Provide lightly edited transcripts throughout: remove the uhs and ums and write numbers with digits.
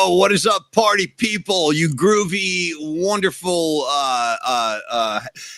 Yo, what is up, party people? You groovy, wonderful,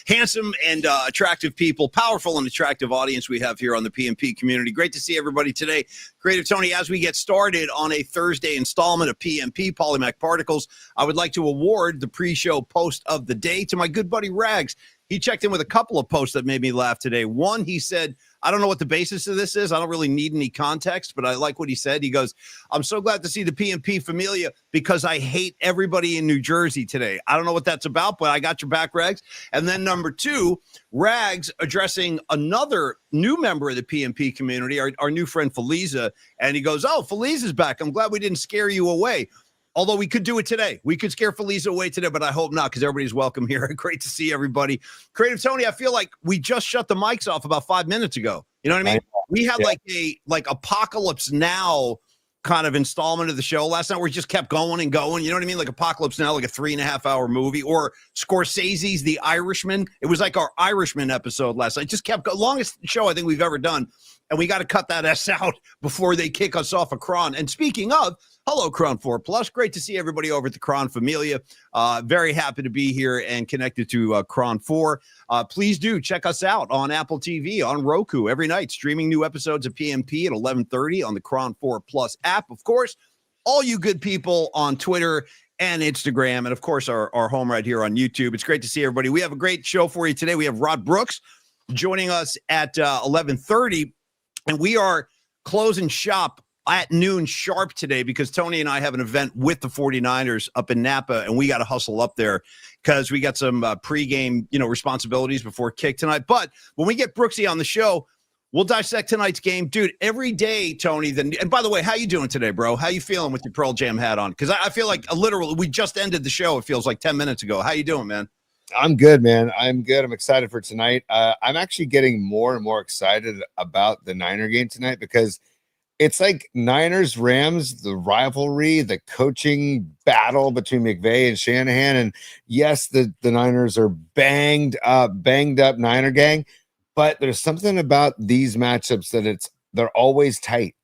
handsome and attractive people, powerful and attractive audience we have here on the PMP community. Great to see everybody today. Creative Tony, as we get started on a Thursday installment of PMP, Polymac Particles, I would like to award the pre-show post of the day to my good buddy Rags. He checked in with a couple of posts that made me laugh today. One, he said, I don't know what the basis of this is. I don't really need any context, but I like what he said. He goes, I'm so glad to see the PMP Familia because I hate everybody in New Jersey today. I don't know what that's about, but I got your back, Rags. And then number two, Rags addressing another new member of the PMP community, our new friend Feliza. And he goes, oh, Feliza's back. I'm glad we didn't scare you away. Although we could do it today. We could scare Feliza away today, but I hope not because everybody's welcome here. Great to see everybody. Creative Tony, I feel like we just shut the mics off about 5 minutes ago. You know what I mean? We had like Apocalypse Now kind of installment of the show last night where we just kept going and going. You know what I mean? Like Apocalypse Now, like a 3.5 hour movie, or Scorsese's The Irishman. It was like our Irishman episode last night. Just kept going. Longest show I think we've ever done. And we got to cut that S out before they kick us off of Kron. And speaking of, hello, Kron 4 Plus. Great to see everybody over at the Kron Familia. Very happy to be here and connected to Kron 4. Please do check us out on Apple TV, on Roku, every night, streaming new episodes of PMP at 11:30 on the Kron 4 Plus app. Of course, all you good people on Twitter and Instagram, and of course, our home right here on YouTube. It's great to see everybody. We have a great show for you today. We have Rod Brooks joining us at 11:30, and we are closing shop at noon sharp today because Tony and I have an event with the 49ers up in Napa, and we got to hustle up there because we got some pregame, responsibilities before kick tonight. But when we get Brooksy on the show, we'll dissect tonight's game. Dude, every day, Tony, and by the way, how you doing today, bro? How you feeling with your Pearl Jam hat on? Because I feel like literally we just ended the show, it feels like 10 minutes ago. How you doing, man? I'm good, man. I'm good. I'm excited for tonight. I'm actually getting more and more excited about the Niner game tonight because it's like Niners, Rams, the rivalry, the coaching battle between McVay and Shanahan. And yes, the Niners are banged up Niner gang, but there's something about these matchups that they're always tight,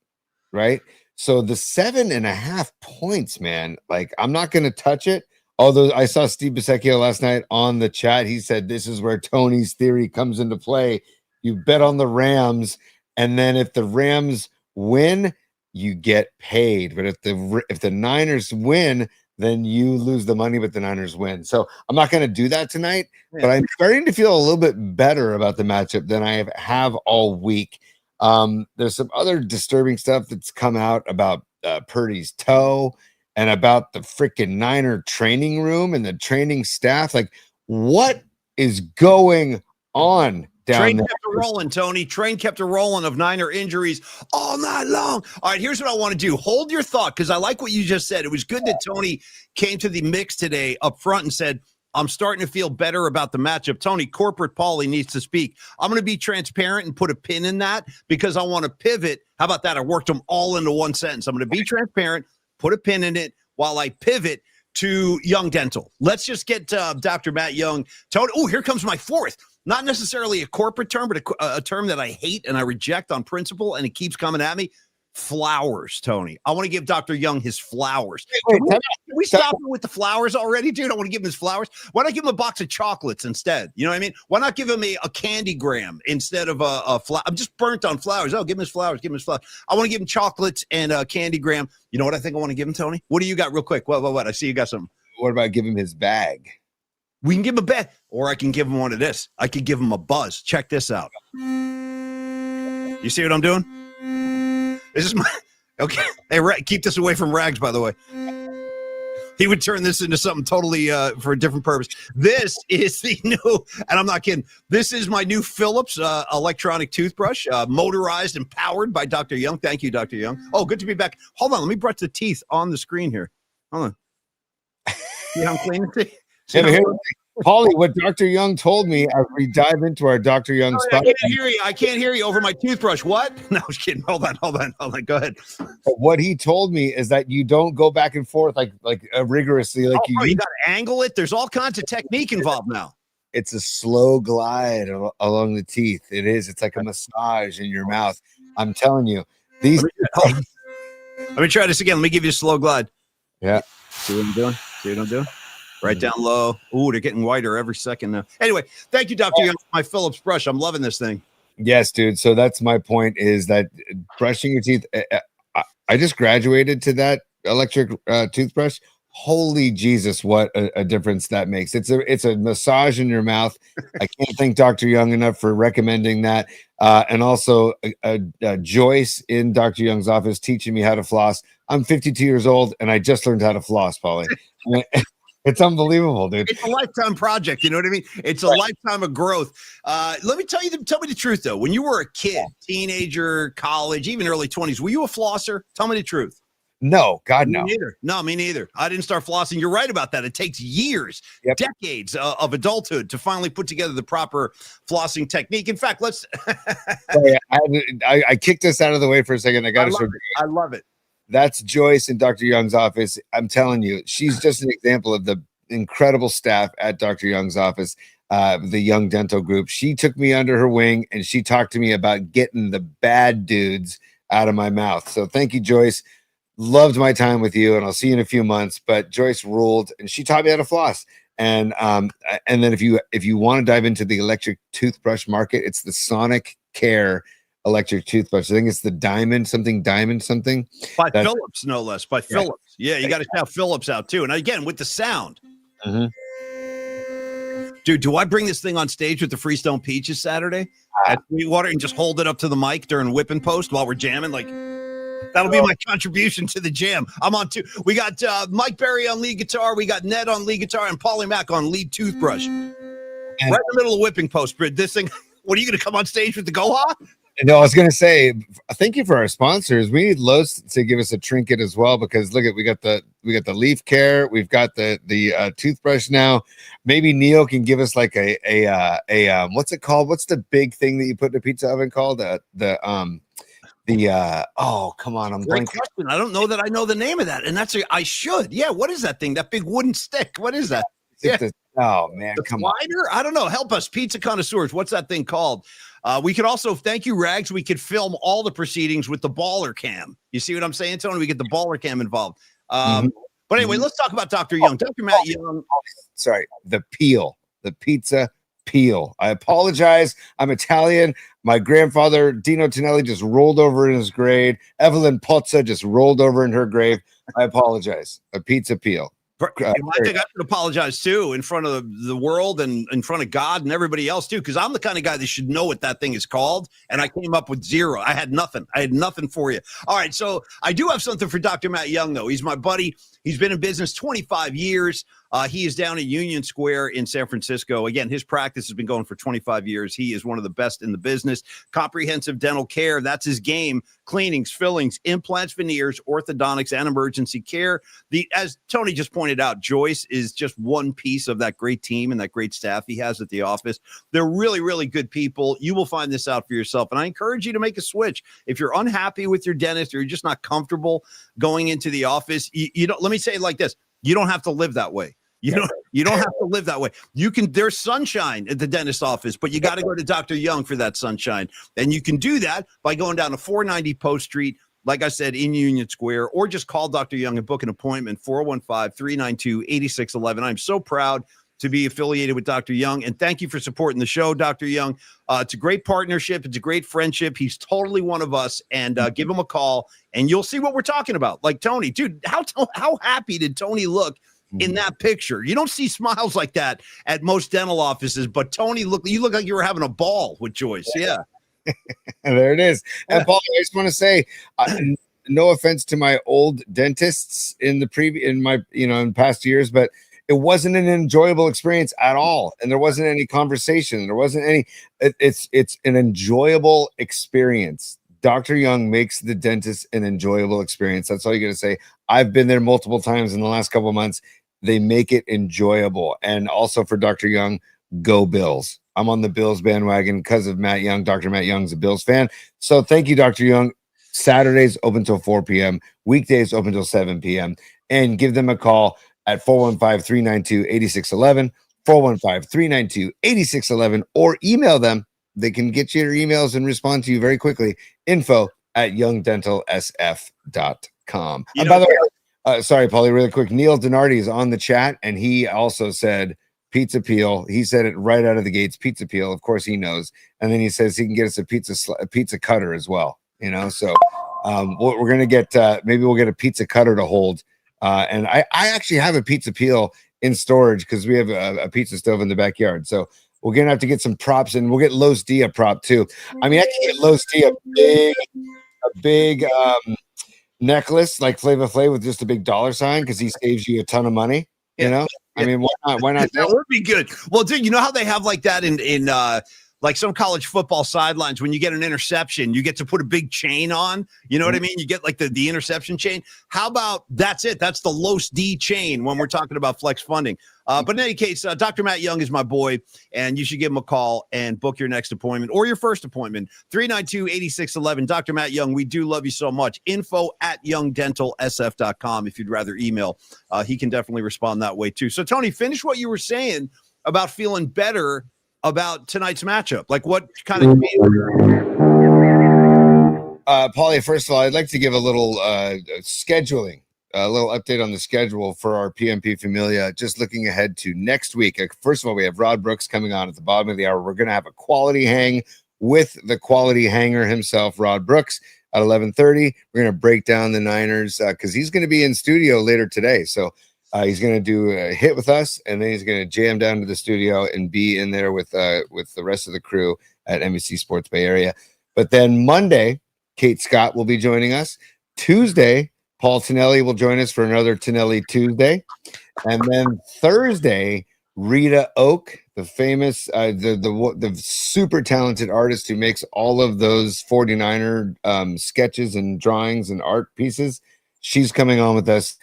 right? So the 7.5 points, man, like I'm not going to touch it. Although I saw Steve Bisecchio last night on the chat, he said this is where Tony's theory comes into play. You bet on the Rams, and then if the Rams win, you get paid. But if the Niners win, then you lose the money, but the Niners win. So I'm not going to do that tonight, but I'm starting to feel a little bit better about the matchup than I have all week. There's some other disturbing stuff that's come out about Purdy's toe and about the freaking Niner training room and the training staff. Like, what is going on down Train there? kept it rolling, Tony. Train kept it rolling of Niner injuries all night long. All right, here's what I want to do. Hold your thought, because I like what you just said. It was good that Tony came to the mix today up front and said, I'm starting to feel better about the matchup. Tony, Corporate Paulie needs to speak. I'm going to be transparent and put a pin in that because I want to pivot. How about that? I worked them all into one sentence. I'm going to be transparent, put a pin in it while I pivot to Young Dental. Let's just get Dr. Matt Young. Tony, oh, here comes my fourth. Not necessarily a corporate term, but a term that I hate and I reject on principle, and it keeps coming at me. Flowers, Tony. I want to give Dr. Young his flowers. Can we stop him with the flowers already, dude? I want to give him his flowers. Why not give him a box of chocolates instead? You know what I mean? Why not give him a candy gram instead of a flower? I'm just burnt on flowers. Oh, give him his flowers. Give him his flowers. I want to give him chocolates and a candy gram. You know what I think I want to give him, Tony? What do you got real quick? What? I see you got something. What about giving him his bag? We can give him a bag, or I can give him one of this. I could give him a buzz. Check this out. You see what I'm doing? This is my okay. Hey, keep this away from Rags, by the way. He would turn this into something totally for a different purpose. This is the new, and I'm not kidding. This is my new Philips electronic toothbrush, motorized and powered by Dr. Young. Thank you, Dr. Young. Oh, good to be back. Hold on, let me brush the teeth on the screen here. Hold on. See how I'm cleaning it? Paulie, what Dr. Young told me as we dive into our Dr. Young spot. I can't hear you over my toothbrush. What? No, I was kidding. Hold on. Go ahead. What he told me is that you don't go back and forth like rigorously. Like you got to angle it. There's all kinds of technique involved now. It's a slow glide along the teeth. It is. It's like a massage in your mouth. I'm telling you. Let me try this again. Let me give you a slow glide. Yeah. See what I'm doing? See what I'm doing? Right down low. Ooh, they're getting whiter every second now. Anyway, thank you, Dr. Young, for my Phillips brush. I'm loving this thing. Yes, dude. So that's my point, is that brushing your teeth. I just graduated to that electric toothbrush. Holy Jesus, what a difference that makes. It's a massage in your mouth. I can't thank Dr. Young enough for recommending that. And also Joyce in Dr. Young's office teaching me how to floss. I'm 52 years old and I just learned how to floss, Paulie. It's unbelievable, dude. It's a lifetime project. You know what I mean? It's a lifetime of growth. Let me tell me the truth, though. When you were a kid, teenager, college, even early 20s, were you a flosser? Tell me the truth. No, God, no. Me neither. No, me neither. I didn't start flossing. You're right about that. It takes years, decades of adulthood to finally put together the proper flossing technique. In fact, let's. I kicked this out of the way for a second. I love it. That's Joyce in Dr. Young's office. I'm telling you, she's just an example of the incredible staff at Dr. Young's office, the Young Dental Group. She took me under her wing and she talked to me about getting the bad dudes out of my mouth. So thank you, Joyce. Loved my time with you, and I'll see you in a few months. But Joyce ruled, and she taught me how to floss. And then if you want to dive into the electric toothbrush market, it's the Sonic Care electric toothbrush. I think it's the diamond something by Philips, no less. By Philips. Yeah, you got to shout Philips out too. And again, with the sound. Dude, do I bring this thing on stage with the Freestone Peaches Saturday at Sweetwater and just hold it up to the mic during whipping post while we're jamming? Like, that'll be my contribution to the jam. I'm on two. We got Mike Berry on lead guitar. We got Ned on lead guitar and Paulie Mack on lead toothbrush. Right in the middle of whipping post. This thing. What are you going to come on stage with the Goha? No, I was going to say, thank you for our sponsors. We need Lowe's to give us a trinket as well, because look at, we got the leaf care. We've got the toothbrush now. Maybe Neil can give us like a what's it called? What's the big thing that you put in a pizza oven called? Oh, come on. I'm great question. I don't know that I know the name of that. And I should. Yeah. What is that thing? That big wooden stick. What is that? Yeah. Oh man, come on. I don't know. Help us, pizza connoisseurs. What's that thing called? We could also, thank you, Rags. We could film all the proceedings with the baller cam. You see what I'm saying, Tony? We get the baller cam involved. But anyway, let's talk about Dr. Young. Dr. Matt Young. Sorry, the pizza peel. I apologize. I'm Italian. My grandfather, Dino Tonelli, just rolled over in his grave. Evelyn Pozza just rolled over in her grave. I apologize. A pizza peel. I think I should apologize too in front of the world and in front of God and everybody else too, because I'm the kind of guy that should know what that thing is called, and I came up with zero. I had nothing for you. All right, so I do have something for Dr. Matt Young, though. He's my buddy. He's been in business 25 years. He is down at Union Square in San Francisco. Again, his practice has been going for 25 years. He is one of the best in the business. Comprehensive dental care, that's his game. Cleanings, fillings, implants, veneers, orthodontics, and emergency care. As Tony just pointed out, Joyce is just one piece of that great team and that great staff he has at the office. They're really, really good people. You will find this out for yourself. And I encourage you to make a switch. If you're unhappy with your dentist or you're just not comfortable going into the office, you don't, let me say it like this. You don't have to live that way. You don't have to live that way. There's sunshine at the dentist office, but you got to go to Dr. Young for that sunshine. And you can do that by going down to 490 Post Street, like I said, in Union Square, or just call Dr. Young and book an appointment, 415-392-8611. I'm so proud to be affiliated with Dr. Young, and thank you for supporting the show, Dr. Young. It's a great partnership. It's a great friendship. He's totally one of us, and give him a call, and you'll see what we're talking about. Like Tony, dude, how happy did Tony look in that picture? You don't see smiles like that at most dental offices, but Tony, you look like you were having a ball with Joyce. Yeah. There it is. And Paul, I just want to say, no offense to my old dentists in past years, but it wasn't an enjoyable experience at all. And there wasn't any conversation. There wasn't any, it's an enjoyable experience. Dr. Young makes the dentist an enjoyable experience. That's all you got to say. I've been there multiple times in the last couple of months. They make it enjoyable. And also for Dr. Young, go Bills. I'm on the Bills bandwagon because of Matt Young. Dr. Matt Young's a Bills fan. So thank you, Dr. Young. Saturdays open till 4 p.m. Weekdays open till 7 p.m. And give them a call at 415-392-8611, 415-392-8611, or email them. They can get you your emails and respond to you very quickly. info@youngdentalsf.com. And by the way, Sorry, Paulie, really quick. Neil Donardi is on the chat, and he also said pizza peel. He said it right out of the gates, pizza peel. Of course, he knows. And then he says he can get us a pizza cutter as well. So we're gonna get maybe we'll get a pizza cutter to hold. And I actually have a pizza peel in storage because we have a pizza stove in the backyard. So we're gonna have to get some props, and we'll get Los D a prop too. I mean, I can get Los D a big necklace like Flava Flav with just a big dollar sign because he saves you a ton of money. I mean, why not that would be good. Well, dude, you know how they have like that in like some college football sidelines, when you get an interception, you get to put a big chain on. You know what I mean? You get like the interception chain. How about that's it? That's the Los D chain when we're talking about flex funding. But in any case, Dr. Matt Young is my boy, and you should give him a call and book your next appointment or your first appointment. 392-8611. Dr. Matt Young, we do love you so much. info@youngdentalsf.com if you'd rather email. He can definitely respond that way too. So, Tony, finish what you were saying about feeling better about tonight's matchup. Like what kind of Paulie, first of all, I'd like to give a little scheduling, a little update on the schedule for our PMP Familia. Just looking ahead to next week. First of all, we have Rod Brooks coming on at the bottom of the hour. We're going to have a quality hang with the quality hanger himself, Rod Brooks, at 11:30. We're going to break down the Niners because he's going to be in studio later today. So he's going to do a hit with us, and then he's going to jam down to the studio and be in there with the rest of the crew at NBC Sports Bay Area. But then Monday, Kate Scott will be joining us. Tuesday, Paul Tonelli will join us for another Tonelli Tuesday. And then Thursday, Rita Oak, the famous, the super talented artist who makes all of those 49er sketches and drawings and art pieces. She's coming on with us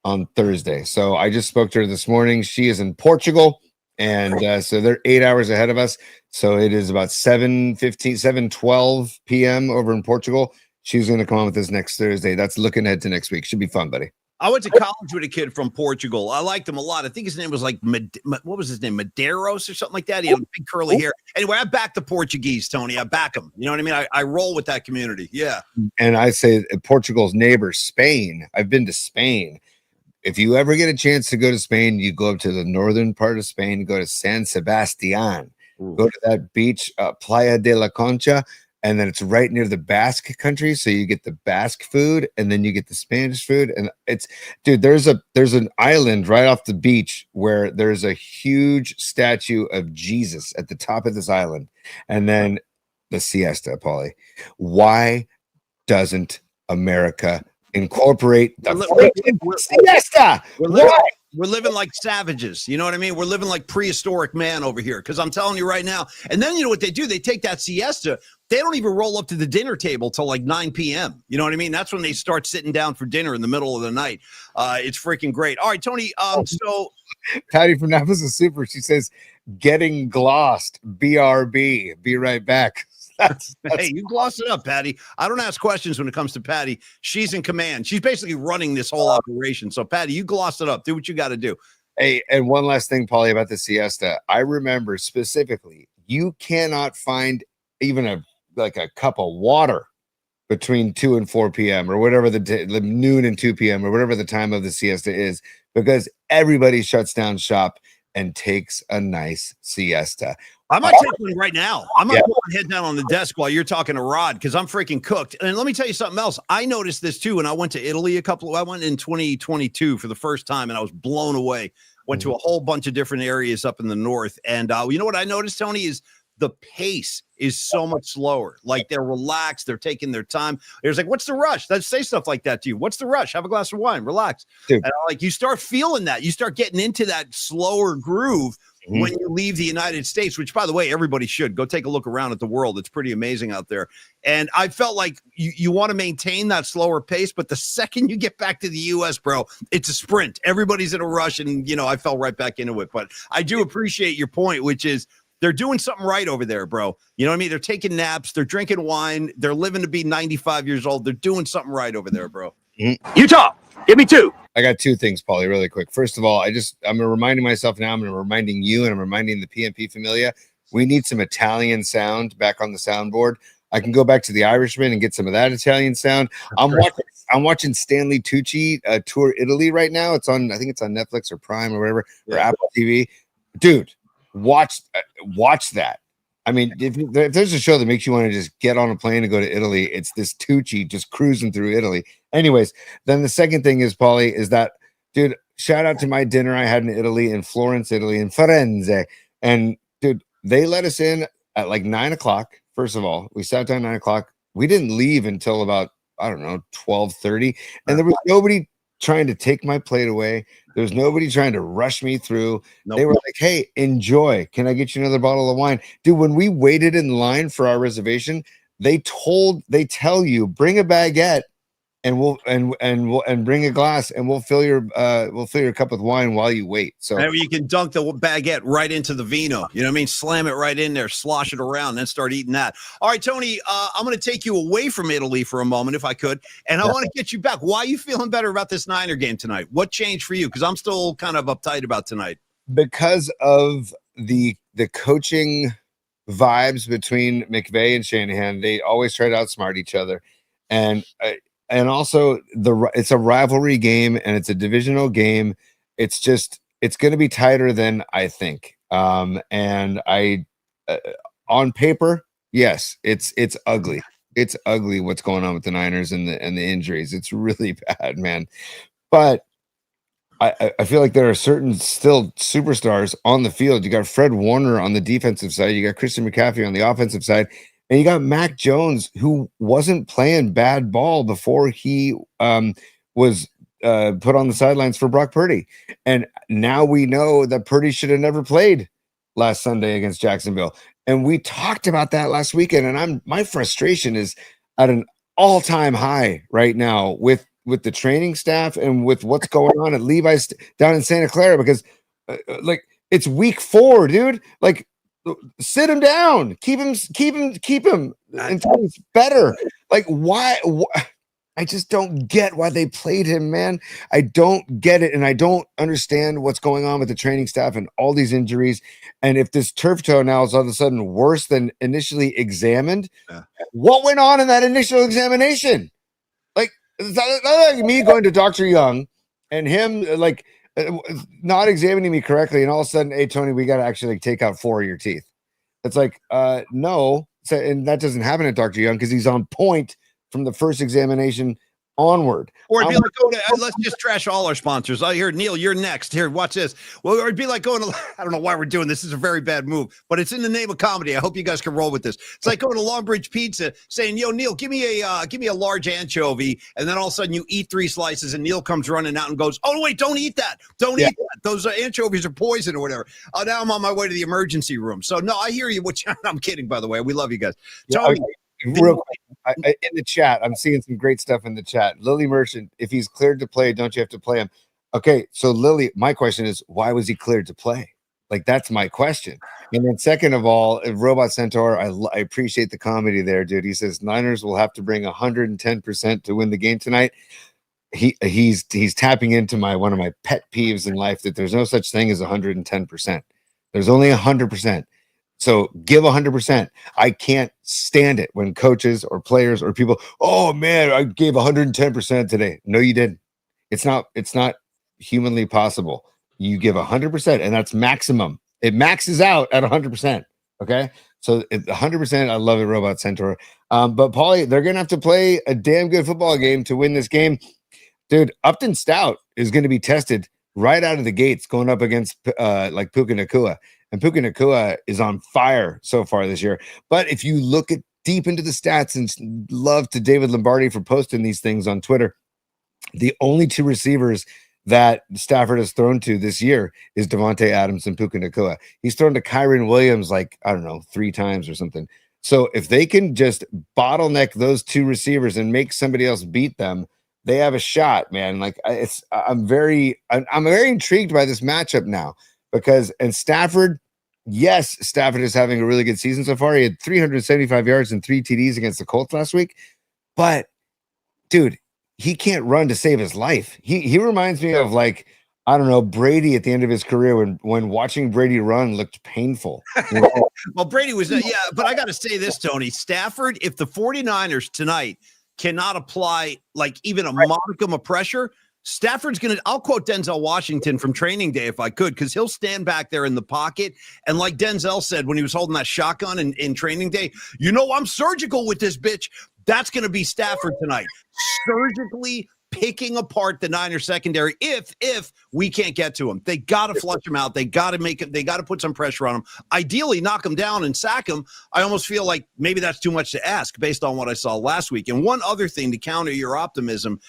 on Thursday. So I just spoke to her this morning. She is in Portugal, and so they're 8 hours ahead of us. So it is about 7:12 p.m. over in Portugal. She's going to come on with us next Thursday. That's looking ahead to next week. Should be fun, buddy. I went to college with a kid from Portugal. I liked him a lot. I think his name was like, what was his name? Medeiros or something like that. He had big curly hair. Anyway, I back the Portuguese, Tony. I back them. You know what I mean? I roll with that community. Yeah. And I say Portugal's neighbor, Spain. I've been to Spain. If you ever get a chance to go to Spain, you go up to the northern part of Spain, go to San Sebastian, go to that beach, Playa de la Concha, and then it's right near the Basque country. So you get the Basque food, and then you get the Spanish food. And it's, dude, there's an island right off the beach where there's a huge statue of Jesus at the top of this island. And then the siesta, Paulie. Why doesn't America incorporate the siesta? We're living like savages. You know what I mean? We're living like prehistoric man over here. Because I'm telling you right now. And then you know what they do? They take that siesta. They don't even roll up to the dinner table till like 9 p.m. You know what I mean? That's when they start sitting down for dinner in the middle of the night. It's freaking great. All right, Tony. So Patty from Naples is super. She says, "Getting glossed. BRB. Be right back." That's hey, you gloss it up, Patty. I don't ask questions when it comes to Patty. She's in command. She's basically running this whole operation. So, Patty, you gloss it up. Do what you got to do. Hey, and one last thing, Paulie, about the siesta. I remember specifically, you cannot find even a cup of water between 2 and 4 p.m. or whatever the noon and 2 p.m. or whatever the time of the siesta is, because everybody shuts down shop and takes a nice siesta. I might take one right now. I might put my head down on the desk while you're talking to Rod, because I'm freaking cooked. And let me tell you something else. I noticed this too when I went to Italy I went in 2022 for the first time, and I was blown away. Went to a whole bunch of different areas up in the north. And you know what I noticed, Tony, is the pace is so much slower. Like they're relaxed. They're taking their time. There's like, what's the rush? Let's say stuff like that to you. What's the rush? Have a glass of wine. Relax. Dude. And like you start feeling that. You start getting into that slower groove when you leave the United States, which, by the way, everybody should go take a look around at the world. It's pretty amazing out there. And I felt like you want to maintain that slower pace, but the second you get back to the U.S., bro, it's a sprint. Everybody's in a rush, and, I fell right back into it. But I do appreciate your point, which is they're doing something right over there, bro. You know what I mean? They're taking naps. They're drinking wine. They're living to be 95 years old. They're doing something right over there, bro. Utah, give me two. I got two things, Paulie, really quick. First of all, I'm reminding myself now, I'm reminding you, and I'm reminding the PMP Familia, we need some Italian sound back on the soundboard. I can go back to the Irishman and get some of that Italian sound. I'm watching I'm watching Stanley Tucci tour Italy right now. I think it's on Netflix or Prime or whatever, or Apple TV. Dude, watch that. I mean, if there's a show that makes you want to just get on a plane and go to Italy, it's this Tucci just cruising through Italy. Anyways, then the second thing is, Paulie, is that, dude, shout out to my dinner I had in Italy, in Florence, Italy, in Firenze. And dude, they let us in at like 9 o'clock. First of all, we sat down 9 o'clock. We didn't leave until about, I don't know, 12:30. And there was nobody trying to take my plate away. There's nobody trying to rush me through. Nope. They were like, hey, enjoy. Can I get you another bottle of wine? Dude, when we waited in line for our reservation, they tell you, bring a baguette and we'll bring a glass and we'll fill your cup with wine while you wait. So and you can dunk the baguette right into the vino. You know what I mean? Slam it right in there, slosh it around, then start eating that. All right, Tony, I'm going to take you away from Italy for a moment, if I could, and I want to get you back. Why are you feeling better about this Niner game tonight? What changed for you? Because I'm still kind of uptight about tonight. Because of the coaching vibes between McVay and Shanahan. They always try to outsmart each other, and also it's a rivalry game and it's a divisional game. It's going to be tighter than I think. And on paper, yes, it's ugly. It's ugly what's going on with the Niners and the injuries. It's really bad, man. But I feel like there are certain still superstars on the field. You got Fred Warner on the defensive side. You got Christian McCaffrey on the offensive side. And you got Mac Jones, who wasn't playing bad ball before he was put on the sidelines for Brock Purdy. And now we know that Purdy should have never played last Sunday against Jacksonville. And we talked about that last weekend. And my frustration is at an all-time high right now with the training staff and with what's going on at Levi's down in Santa Clara, because like it's week 4, dude. Like, sit him down, keep him until he's better. Like, why? I just don't get why they played him, man. I don't get it, and I don't understand what's going on with the training staff and all these injuries. And if this turf toe now is all of a sudden worse than initially examined, what went on in that initial examination? Like, it's not like me going to Dr. Young and him like not examining me correctly, and all of a sudden, hey, Tony, we got to actually take out 4 of your teeth. It's like, no. So, and that doesn't happen at Dr. Young because he's on point from the first examination onward. Or it'd be like going to, let's just trash all our sponsors. Oh, here, Neil, you're next. Here, watch this. Well, it'd be like going to, I don't know why we're doing this. This is a very bad move, but it's in the name of comedy. I hope you guys can roll with this. It's like going to Longbridge Pizza saying, yo, Neil, give me a large anchovy. And then all of a sudden you eat 3 slices and Neil comes running out and goes, oh, wait, don't eat that. Don't eat that. Those anchovies are poison or whatever. Now I'm on my way to the emergency room. So no, I hear you. I'm kidding, by the way. We love you guys. Tony, real quick, in the chat, I'm seeing some great stuff in the chat. Lily Merchant, if he's cleared to play, don't you have to play him? Okay, so Lily, my question is, why was he cleared to play? Like, that's my question. And then second of all, Robot Centaur, I appreciate the comedy there, dude. He says Niners will have to bring 110% to win the game tonight. He's tapping into one of my pet peeves in life, that there's no such thing as 110%. There's only 100%. So give 100%. I can't stand it when coaches or players or people, oh man, I gave 110% today. No, you didn't. It's not humanly possible. You give 100%, and that's maximum. It maxes out at 100%. Okay. So 100%. I love it, Robot Centaur. But Paulie, they're going to have to play a damn good football game to win this game. Dude, Upton Stout is going to be tested right out of the gates going up against like Puka Nacua. And Puka Nacua is on fire so far this year. But if you look at deep into the stats, and love to David Lombardi for posting these things on Twitter, the only 2 receivers that Stafford has thrown to this year is Devontae Adams and Puka Nacua. He's thrown to Kyren Williams like, I don't know, 3 times or something. So if they can just bottleneck those 2 receivers and make somebody else beat them, they have a shot, man. Like, I'm very intrigued by this matchup now. Because, and Stafford, yes, Stafford is having a really good season so far. He had 375 yards and 3 TDs against the Colts last week. But, dude, he can't run to save his life. He reminds me of, like, I don't know, Brady at the end of his career when watching Brady run looked painful. You know? Well, Brady was, but I got to say this, Tony. Stafford, if the 49ers tonight cannot apply like even a modicum of pressure, Stafford's going to, I'll quote Denzel Washington from training day if I could, because he'll stand back there in the pocket. And like Denzel said when he was holding that shotgun in training day, I'm surgical with this bitch. That's going to be Stafford tonight. Surgically picking apart the Niners secondary if we can't get to him. They got to flush him out. They got to put some pressure on him. Ideally, knock him down and sack him. I almost feel like maybe that's too much to ask based on what I saw last week. And one other thing to counter your optimism,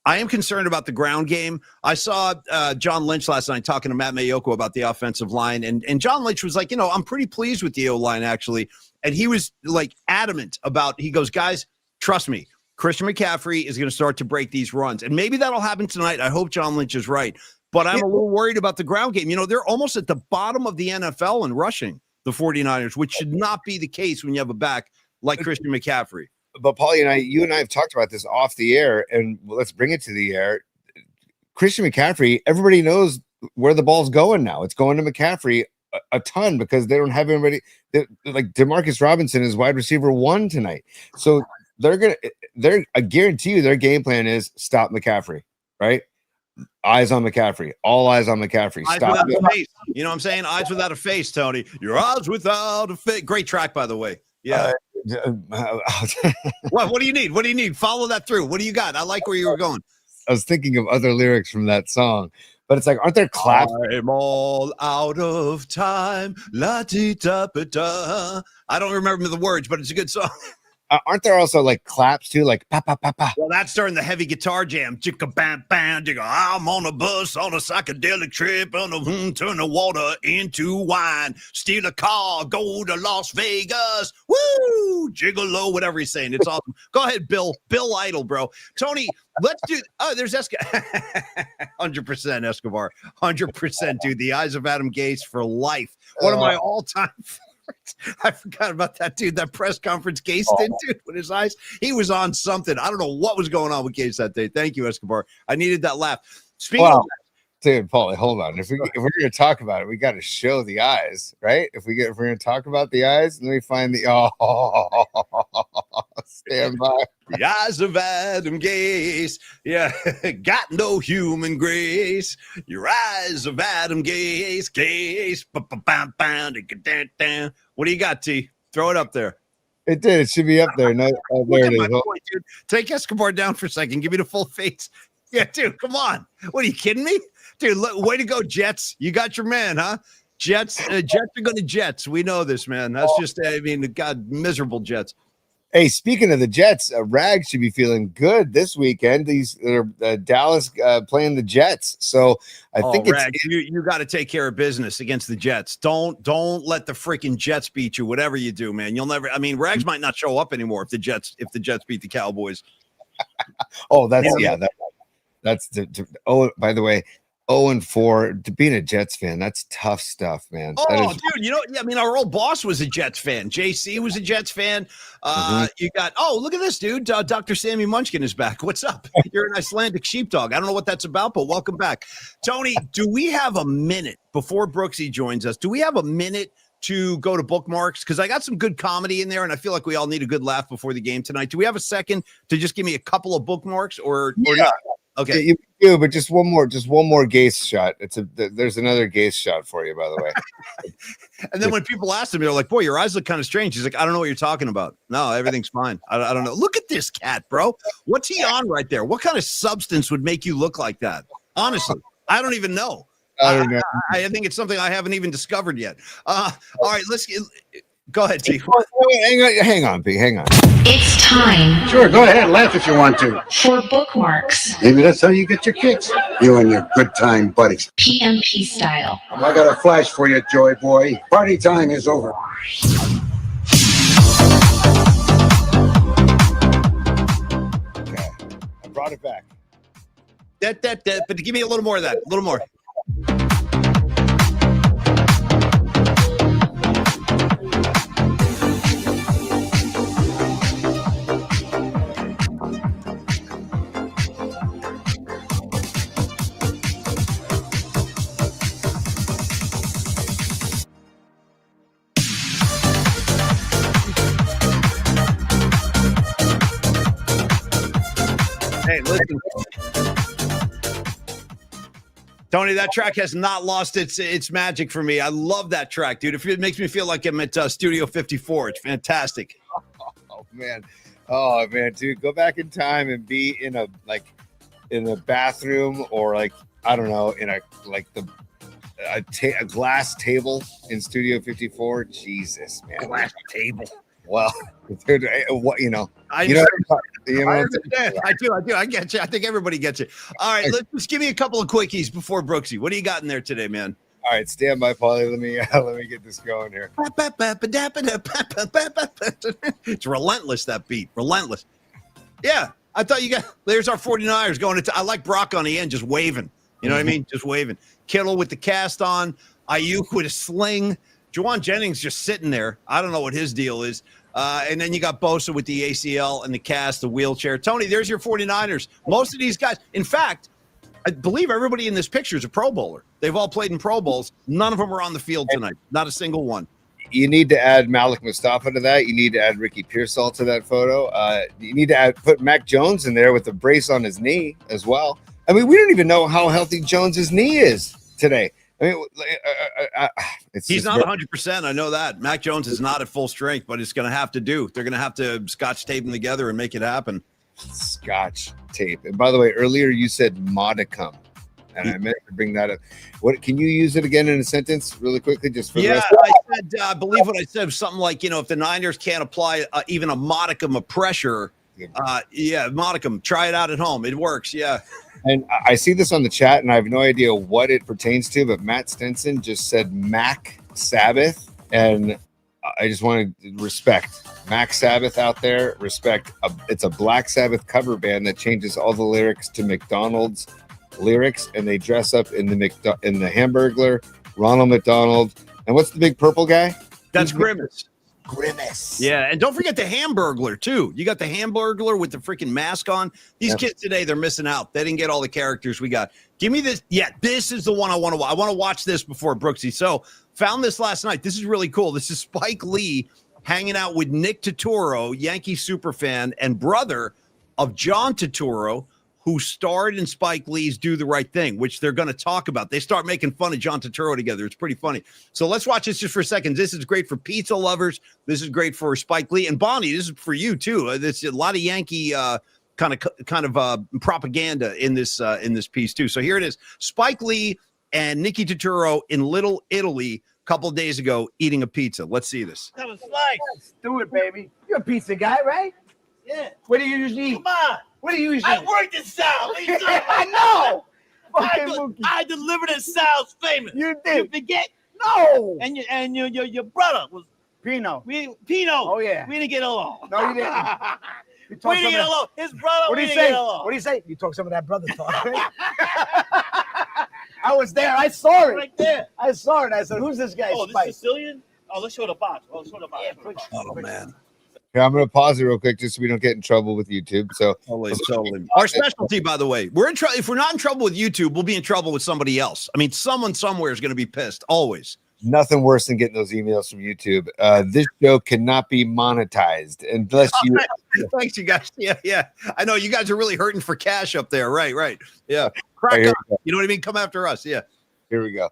I am concerned about the ground game. I saw John Lynch last night talking to Matt Mayoko about the offensive line, and John Lynch was like, I'm pretty pleased with the O-line, actually. And he was, like, adamant about, he goes, guys, trust me, Christian McCaffrey is going to start to break these runs. And maybe that'll happen tonight. I hope John Lynch is right. But I'm a little worried about the ground game. They're almost at the bottom of the NFL in rushing, the 49ers, which should not be the case when you have a back like Christian McCaffrey. But Paulie and you and I have talked about this off the air, and let's bring it to the air. Christian McCaffrey, everybody knows where the ball's going now. It's going to McCaffrey a ton because they don't have anybody. Like Demarcus Robinson is wide receiver 1 tonight. So I guarantee you their game plan is stop McCaffrey, right? Eyes on McCaffrey. All eyes on McCaffrey. Eyes Stop. without a face. You know what I'm saying? Eyes without a face, Tony. Your eyes without a face. Great track, by the way. Yeah. What do you need? What do you need? Follow that through. What do you got? I like where you were going. I was thinking of other lyrics from that song, but it's like, aren't there claps? I'm all out of time. La-ti-da-ba-da. I don't remember the words, but it's a good song. Aren't there also like claps too, like pa pa pa pa? Well, that's during the heavy guitar jam. Chicka bam bam. I'm on a bus on a psychedelic trip. On a turn the water into wine. Steal a car, go to Las Vegas. Woo! Gigolo, whatever he's saying. It's awesome. Go ahead, Bill. Bill Idol, bro. Tony, let's do. Oh, there's 100% Escobar. 100%, dude. The Eyes of Adam Gase for life. One of my all-time. I forgot about that, dude. That press conference Gase did, dude, with his eyes. He was on something. I don't know what was going on with Gase that day. Thank you, Escobar. I needed that laugh. Speaking of that, dude, Paulie, hold on. If we're going to talk about it, we got to show the eyes, right? If we're going to talk about the eyes, let me find the stand by. The Eyes of Adam Gase. Yeah, got no human grace. Your Eyes of Adam Gase. Gase. What do you got, T? Throw it up there. It did. It should be up there. No, there it is. Point, dude. Take Escobar down for a second. Give me the full face. Yeah, dude, come on. What, are you kidding me? Dude, way to go, Jets. You got your man, huh? Jets are going to Jets. We know this, man. That's just, God, miserable Jets. Hey, speaking of the Jets, Rags should be feeling good this weekend. These Dallas playing the Jets, so I think Rags, you got to take care of business against the Jets. Don't let the freaking Jets beat you. Whatever you do, man, you'll never. I mean, Rags might not show up anymore if the Jets beat the Cowboys. That's by the way. 0-4 being a Jets fan, that's tough stuff, man. Dude, our old boss was a Jets fan. JC was a Jets fan. You got, look at this, dude. Dr. Sammy Munchkin is back. What's up? You're an Icelandic sheepdog. I don't know what that's about, but welcome back. Tony, do we have a minute before Brooksy joins us? Do we have a minute to go to bookmarks? Because I got some good comedy in there, and I feel like we all need a good laugh before the game tonight. Do we have a second to just give me a couple of bookmarks or not? Okay, you do, but just one more Gase shot. There's another Gase shot for you, by the way. And then when people ask him, they're like, "Boy, your eyes look kind of strange." He's like, "I don't know what you're talking about. No, everything's fine. I don't know. Look at this cat, bro. What's he on right there? What kind of substance would make you look like that? Honestly, I don't even know. I think it's something I haven't even discovered yet. All right, let's go ahead, T. Hang on, B. Hang on. It's time. Sure, go ahead, laugh if you want to. For bookmarks. Maybe that's how you get your kicks. You and your good time buddies. PMP style. I got a flash for you, Joy Boy. Party time is over. Okay, I brought it back. But give me a little more of that. A little more. Hey, listen. Tony, that track has not lost its magic for me. I love that track, dude. It makes me feel like I'm at Studio 54. It's fantastic. Oh man, dude, go back in time and be in a bathroom or like I don't know in a glass table in Studio 54. Jesus, man, Glass table. Well, dude, what you know, I you know, understand. I do. I get you. I think everybody gets you. All right, let's just give me a couple of quickies before Brooksy. What do you got in there today, man? All right, stand by, Paulie. Let me get this going here. It's relentless, that beat. Relentless. Yeah, I thought you got. There's our 49ers going. I like Brock on the end, just waving. You know what I mean? Just waving. Kittle with the cast on. Ayuk with a sling. Juwan Jennings just sitting there. I don't know what his deal is. And then you got Bosa with the ACL and the cast, the wheelchair. Tony, there's your 49ers. Most of these guys, in fact, I believe everybody in this picture is a Pro Bowler. They've all played in Pro Bowls. None of them are on the field tonight. Not a single one. You need to add Malik Mustafa to that. You need to add Ricky Pearsall to that photo. You need to put Mac Jones in there with the brace on his knee as well. I mean, we don't even know how healthy Jones's knee is today. I mean, he's not 100%. I know that. Mac Jones is not at full strength, but it's going to have to do. They're going to have to scotch tape them together and make it happen. Scotch tape. And by the way, earlier you said modicum, and I meant to bring that up. What can you use it again in a sentence really quickly? Just for I believe what I said was something like, if the Niners can't apply even a modicum of pressure, modicum, try it out at home. It works. Yeah. And I see this on the chat, and I have no idea what it pertains to, but Matt Stenson just said Mac Sabbath, and I just want to respect Mac Sabbath out there. Respect. It's a Black Sabbath cover band that changes all the lyrics to McDonald's lyrics, and they dress up in the Hamburglar, Ronald McDonald, and what's the big purple guy? That's Grimace. Grimace. Yeah, and don't forget the Hamburglar too. You got the Hamburglar with the freaking mask on. These kids today, they're missing out. They didn't get all the characters we got. Give me this. Yeah, this is the one I want to watch. I want to watch this before Brooksy. So found this last night. This is really cool. This is Spike Lee hanging out with Nick Turturro, Yankee superfan and brother of John Turturro, who starred in Spike Lee's Do the Right Thing, which they're going to talk about. They start making fun of John Turturro together. It's pretty funny. So let's watch this just for a second. This is great for pizza lovers. This is great for Spike Lee. And Bonnie, this is for you too. There's a lot of Yankee kind of propaganda in this piece too. So here it is. Spike Lee and Nicky Turturro in Little Italy a couple of days ago eating a pizza. Let's see this. That was nice. Let's do it, baby. You're a pizza guy, right? Yeah. What do you usually eat? Come on. What do you usually I worked in South. I know. I delivered in South's famous. You did. You forget? No. And your brother was Pino. Pino. Oh yeah. We didn't get along. No, you didn't. You We didn't get along. His brother. What do you we say? didn't get along. What do you say? You talk some of that brother talk. I was there. I saw it. Right there. I saw it. I said, "Who's this guy?" Oh, this Spike? Sicilian. Oh, let's show the box. Oh man. Here, I'm going to pause it real quick just so we don't get in trouble with YouTube. So Totally. Our specialty, by the way, we're in trouble. If we're not in trouble with YouTube, we'll be in trouble with somebody else. I mean, someone somewhere is going to be pissed. Always. nothing worse than getting those emails from YouTube. This show cannot be monetized unless you. Thanks, you guys. Yeah. I know you guys are really hurting for cash up there. Right. Yeah. Crack Right, up. You know what I mean? Come after us. Yeah. Here we go.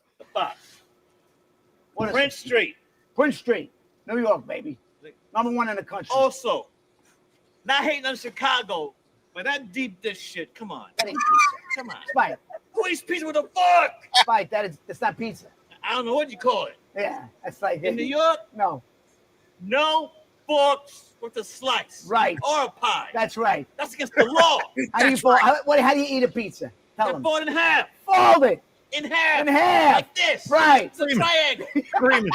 Prince Street. Prince Street, New York, baby. #1 in the country. Also, not hating on Chicago, but that deep dish shit. Come on. That ain't pizza. Come on. Spike, Who eats pizza with a fork? Spike, that's not pizza. I don't know what you call it. Yeah, that's like In New York, No, no forks with a slice. Right. Or a pie. that's right. That's against the law. How do you fold? How do you eat a pizza? Tell They're them. folded in half. Fold it In half. in half. Like this. Right. It's a triangle. Screaming.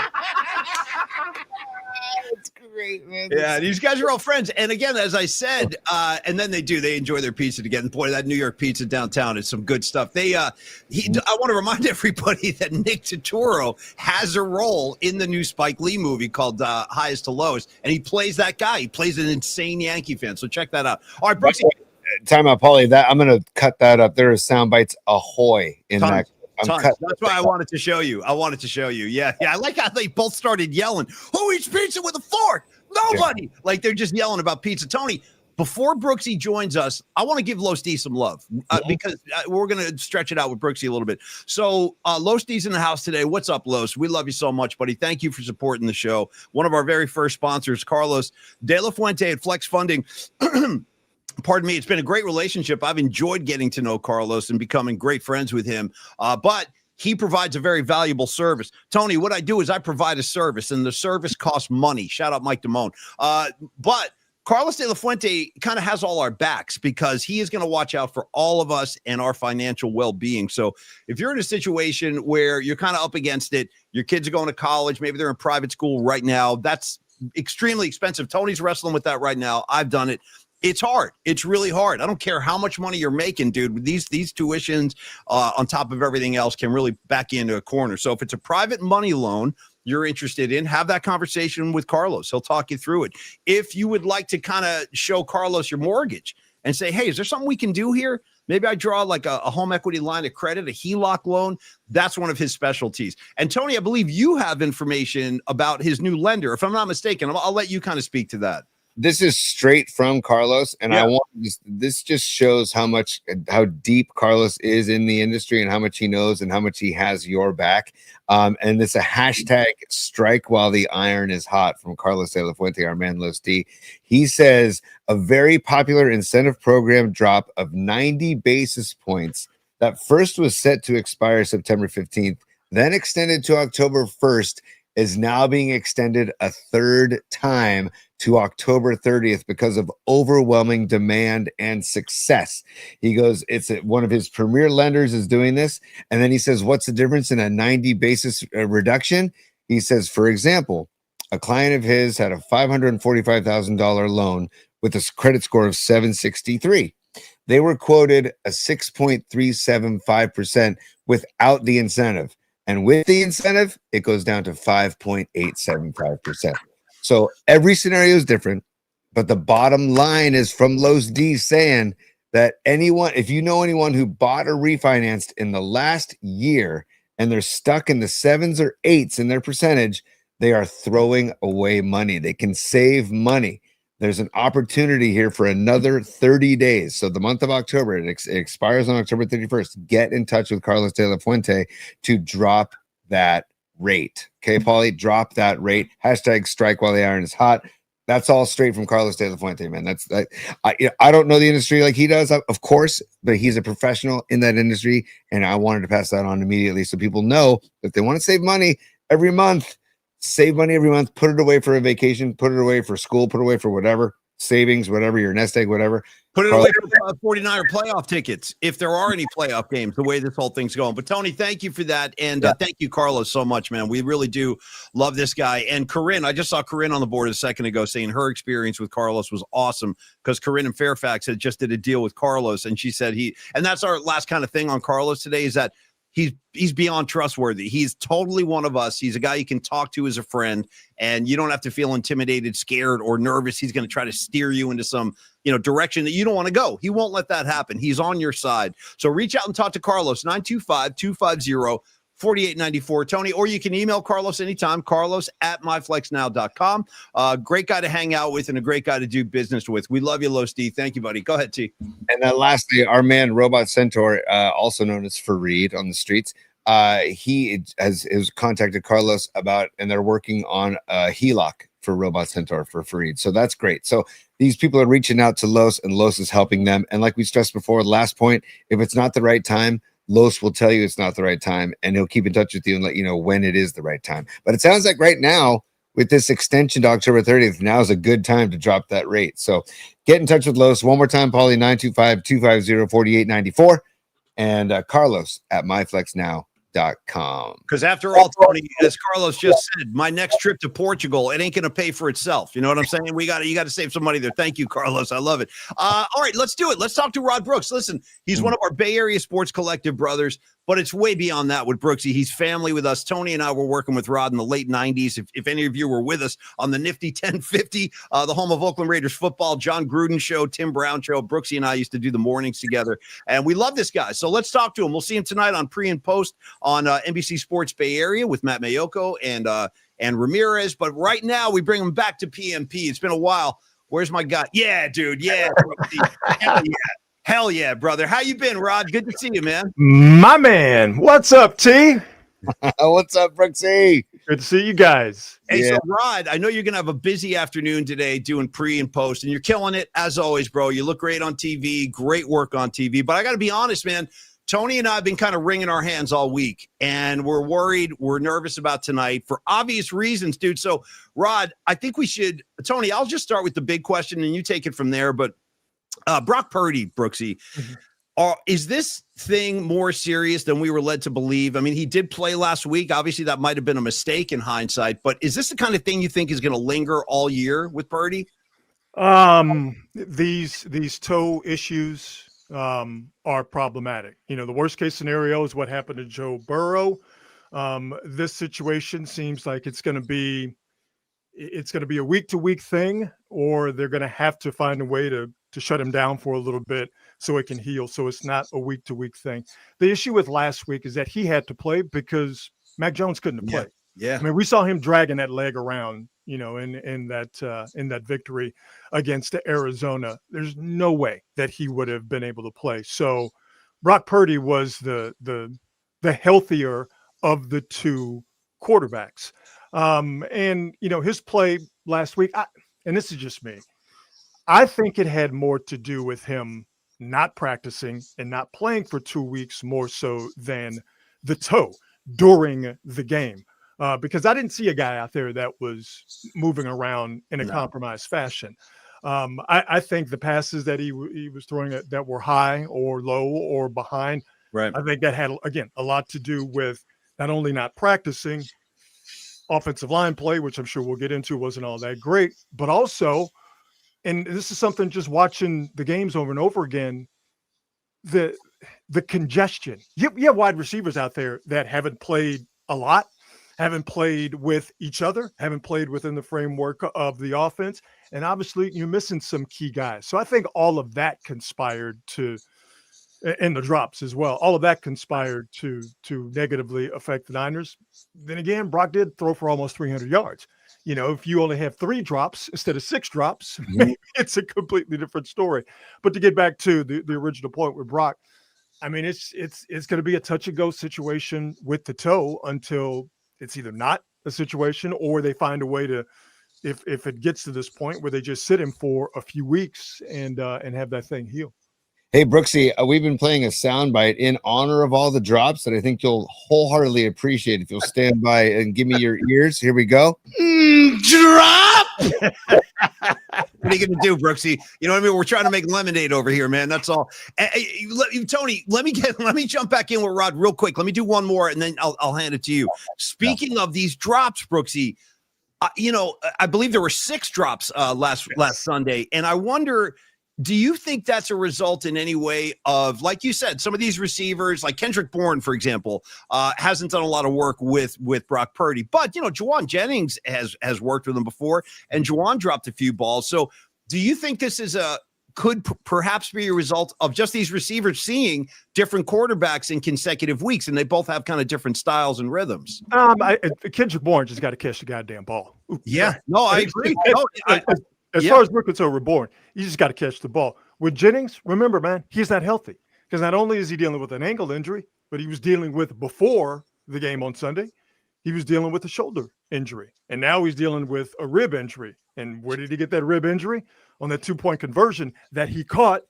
That's great, man. Yeah, these guys are all friends. And again, as I said, and then they enjoy their pizza together. Boy, that New York pizza downtown is some good stuff. I want to remind everybody that Nick Turturro has a role in the new Spike Lee movie called Highest to Lowest, and he plays that guy. He plays an insane Yankee fan. So check that out. All right, Brooksy. Time out, Paulie. That I'm gonna cut that up. There are sound bites ahoy in Tons. that. That's why I wanted to show you. Yeah. I like how they both started yelling, "Who eats pizza with a fork? Nobody!" Like they're just yelling about pizza. Tony, Before Brooksy joins us, I want to give Los D some love because we're going to stretch it out with Brooksy a little bit. So Los D's in the house today. What's up, Los? We love you so much, buddy. Thank you for supporting the show. One of our very first sponsors, Carlos De La Fuente at Flex Funding. Pardon me. It's been a great relationship. I've enjoyed getting to know Carlos and becoming great friends with him. But he provides a very valuable service. Tony, what I do is I provide a service, and the service costs money. Shout out Mike Damone. But Carlos De La Fuente kind of has all our backs because he is going to watch out for all of us and our financial well-being. So if you're in a situation where you're kind of up against it, your kids are going to college, maybe they're in private school right now, that's extremely expensive. Tony's wrestling with that right now. I've done it. It's hard. It's really hard. I don't care how much money you're making, dude. These tuitions on top of everything else can really back you into a corner. So if it's a private money loan you're interested in, have that conversation with Carlos. He'll talk you through it. If you would like to kind of show Carlos your mortgage and say, hey, is there something we can do here? Maybe I draw like a home equity line of credit, a HELOC loan. That's one of his specialties. And Tony, I believe you have information about his new lender. If I'm not mistaken, I'll let you kind of speak to that. This is straight from Carlos, and I want this just shows how deep Carlos is in the industry and how much he knows and how much he has your back. And it's a hashtag strike while the iron is hot from Carlos De La Fuente, our man Los D. He says a very popular incentive program drop of 90 basis points that first was set to expire September 15th, then extended to October 1st, is now being extended a third time to October 30th because of overwhelming demand and success. He goes, one of his premier lenders is doing this. And then he says, what's the difference in a 90 basis reduction? He says, for example, a client of his had a $545,000 loan with a credit score of 763. They were quoted a 6.375% without the incentive. And with the incentive, it goes down to 5.875%. So every scenario is different, but the bottom line is from Los D saying that if you know anyone who bought or refinanced in the last year and they're stuck in the 7s or 8s in their percentage, they are throwing away money. They can save money. There's an opportunity here for another 30 days. So the month of October, it expires on October 31st. Get in touch with Carlos De La Fuente to drop that rate. Okay, Paulie, drop that rate. Hashtag strike while the iron is hot. That's all straight from Carlos De La Fuente, man. I don't know the industry like he does, of course, but he's a professional in that industry, and I wanted to pass that on immediately so people know if they want to save money every month, save money every month, put it away for a vacation, put it away for school, put it away for whatever, savings, whatever, your nest egg, whatever. Put it away for 49er playoff tickets, if there are any playoff games, the way this whole thing's going. But, Tony, thank you for that. And thank you, Carlos, so much, man. We really do love this guy. And Corinne, I just saw Corinne on the board a second ago saying her experience with Carlos was awesome because Corinne in Fairfax had just did a deal with Carlos. And she said and that's our last kind of thing on Carlos today is that he's beyond trustworthy. He's totally one of us. He's a guy you can talk to as a friend, and you don't have to feel intimidated, scared, or nervous. He's going to try to steer you into some, direction that you don't want to go. He won't let that happen. He's on your side. So reach out and talk to Carlos, 925-250-4894. Tony, or you can email Carlos anytime, carlos@myflexnow.com. Great guy to hang out with and a great guy to do business with. We love you, Los D. Thank you, buddy. Go ahead, T. And then lastly, our man, Robot Centaur, also known as Fareed on the streets, he has contacted Carlos and they're working on a HELOC for Robot Centaur for Fareed. So that's great. So these people are reaching out to Los, and Los is helping them. And like we stressed before, the last point, if it's not the right time, Los will tell you it's not the right time, and he'll keep in touch with you and let you know when it is the right time. But it sounds like right now, with this extension to October 30th, now is a good time to drop that rate. So get in touch with Los. One more time, Paulie, 925-250-4894, and Carlos@myflexnow.com. Because after all, Tony, as Carlos just said, my next trip to Portugal, it ain't going to pay for itself. You know what I'm saying? You got to save some money there. Thank you, Carlos. I love it. All right, let's do it. Let's talk to Rod Brooks. Listen, he's one of our Bay Area Sports Collective brothers, but it's way beyond that with Brooksy. He's family with us. Tony and I were working with Rod in the late 90s. If any of you were with us on the nifty 1050, the home of Oakland Raiders football, John Gruden show, Tim Brown show, Brooksy and I used to do the mornings together, and we love this guy. So let's talk to him. We'll see him tonight on Pre and Post on NBC Sports Bay Area with Matt Mayoko and Ramirez. But right now we bring him back to PMP. It's been a while. Where's my guy? Yeah, dude. Yeah. Hell yeah. Hell yeah, brother. How you been, Rod? Good to see you, man. My man, what's up, T? What's up, Brooksy? Good to see you guys. Hey, Yeah. so Rod, I know you're going to have a busy afternoon today doing pre and post, and you're killing it as always, bro. You look great on TV, great work on TV. But I got to be honest, man, Tony and I have been kind of wringing our hands all week, and we're worried. We're nervous about tonight for obvious reasons, dude. So, Rod, I think we should, Tony, I'll just start with the big question, and you take it from there. But Brock Purdy, Brooksy, is this thing more serious than we were led to believe? I mean, he did play last week. Obviously, that might have been a mistake in hindsight. But is this the kind of thing you think is going to linger all year with Purdy? These toe issues are problematic. You know, the worst case scenario is what happened to Joe Burrow. This situation seems like it's going to be a week-to-week thing, or they're going to have to find a way to shut him down for a little bit so it can heal. So it's not a week-to-week thing. The issue with last week is that he had to play because Mac Jones couldn't play. Yeah. I mean, we saw him dragging that leg around, you know, in that victory against Arizona. There's no way that he would have been able to play. So Brock Purdy was the healthier of the two quarterbacks. And, you know, his play last week, and this is just me, I think it had more to do with him not practicing and not playing for 2 weeks more so than the toe during the game. Because I didn't see a guy out there that was moving around in a compromised fashion. I think the passes that he was throwing that were high or low or behind, Right. I think that had, again, a lot to do with not only not practicing, offensive line play, which I'm sure we'll get into, wasn't all that great, but also, and this is something just watching the games over and over again, the congestion. You have wide receivers out there that haven't played a lot, haven't played with each other, haven't played within the framework of the offense, and obviously you're missing some key guys. So I think all of that conspired to, and the drops as well, all of that conspired to negatively affect the Niners. Then again, Brock did throw for almost 300 yards. You know, if you only have 3 drops instead of 6 drops, it's a completely different story. But to get back to the original point with Brock, I mean, it's going to be a touch and go situation with the toe until it's either not a situation or they find a way to, if it gets to this point where they just sit him for a few weeks and have that thing heal. Hey, Brooksy, we've been playing a soundbite in honor of all the drops that I think you'll wholeheartedly appreciate if you'll stand by and give me your ears. Here we go. Drop! What are you going to do, Brooksy? You know what I mean? We're trying to make lemonade over here, man. That's all. Tony, let me jump back in with Rod real quick. Let me do one more, and then I'll hand it to you. Speaking of these drops, Brooksy, you know, I believe there were 6 drops last Sunday, and I wonder, do you think that's a result in any way of, like you said, some of these receivers, like Kendrick Bourne, for example, hasn't done a lot of work with Brock Purdy, but, you know, Juwan Jennings has worked with him before, and Juwan dropped a few balls. So do you think this is could perhaps be a result of just these receivers seeing different quarterbacks in consecutive weeks, and they both have kind of different styles and rhythms? Kendrick Bourne just got to catch the goddamn ball. Yeah, no, I agree. As far as rookies are reborn, you just got to catch the ball. With Jennings, remember, man, he's not healthy because not only is he dealing with an ankle injury, but he was dealing with, before the game on Sunday, he was dealing with a shoulder injury. And now he's dealing with a rib injury. And where did he get that rib injury? On that 2-point conversion that he caught,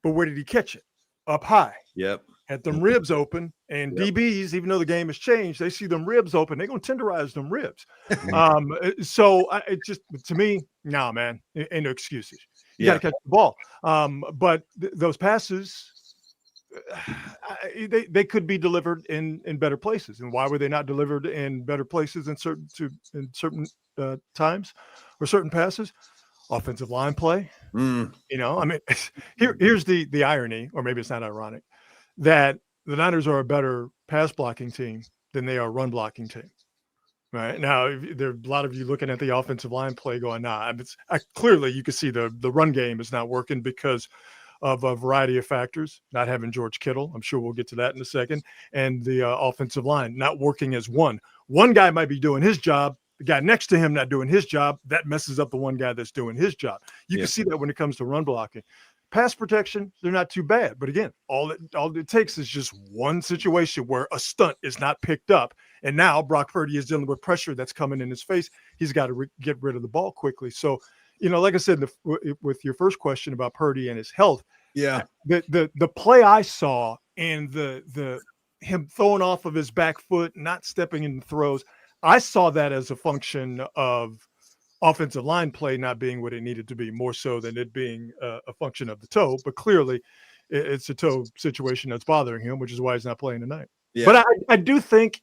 but where did he catch it? Up high. Yep. Had them ribs open, and DBs, even though the game has changed, they see them ribs open. They're going to tenderize them ribs. So it just, to me, nah, man, ain't no excuses. You got to catch the ball. But those passes, they could be delivered in better places. And why were they not delivered in better places in certain times or certain passes? Offensive line play. You know, I mean, here's the irony, or maybe it's not ironic, that the Niners are a better pass blocking team than they are run blocking team. Right now, there are a lot of you looking at the offensive line play going, nah, clearly you can see the run game is not working because of a variety of factors, not having George Kittle. I'm sure we'll get to that in a second. And the offensive line not working as one. One guy might be doing his job. the guy next to him not doing his job, that messes up the one guy that's doing his job. You Yeah. can see that when it comes to run blocking. Pass protection, they're not too bad. But again, all it takes is just one situation where a stunt is not picked up. And now Brock Purdy is dealing with pressure that's coming in his face. He's got to get rid of the ball quickly. So, like I said, with your first question about Purdy and his health, Yeah. the play I saw and the him throwing off of his back foot, not stepping in the throws, I saw that as a function of offensive line play not being what it needed to be, more so than it being a function of the toe. But clearly, it's a toe situation that's bothering him, which is why he's not playing tonight. Yeah. But I do think,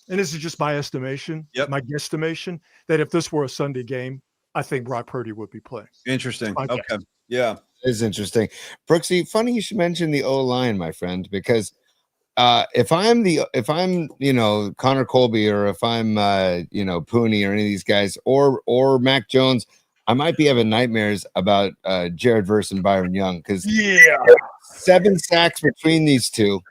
and this is just my estimation, Yep. my guesstimation, that if this were a Sunday game, I think Brock Purdy would be playing. Interesting. My guess. Okay. Yeah. It's interesting. Brooksy, funny you should mention the O-line, my friend, because if I'm Connor Colby, or if I'm Pooney or any of these guys, or Mac Jones, I might be having nightmares about Jared Verse and Byron Young, because 7 sacks between these two,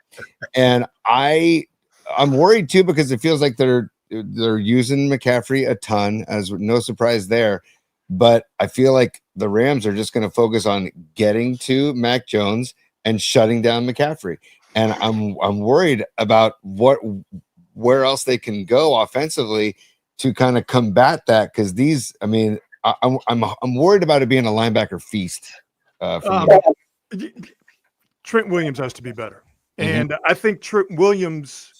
and I'm worried too, because it feels like they're using McCaffrey a ton, as no surprise there. But I feel like the Rams are just going to focus on getting to Mac Jones and shutting down McCaffrey. And I'm worried about where else they can go offensively to kind of combat that, because I'm worried about it being a linebacker feast. Trent Williams has to be better, and I think Trent Williams.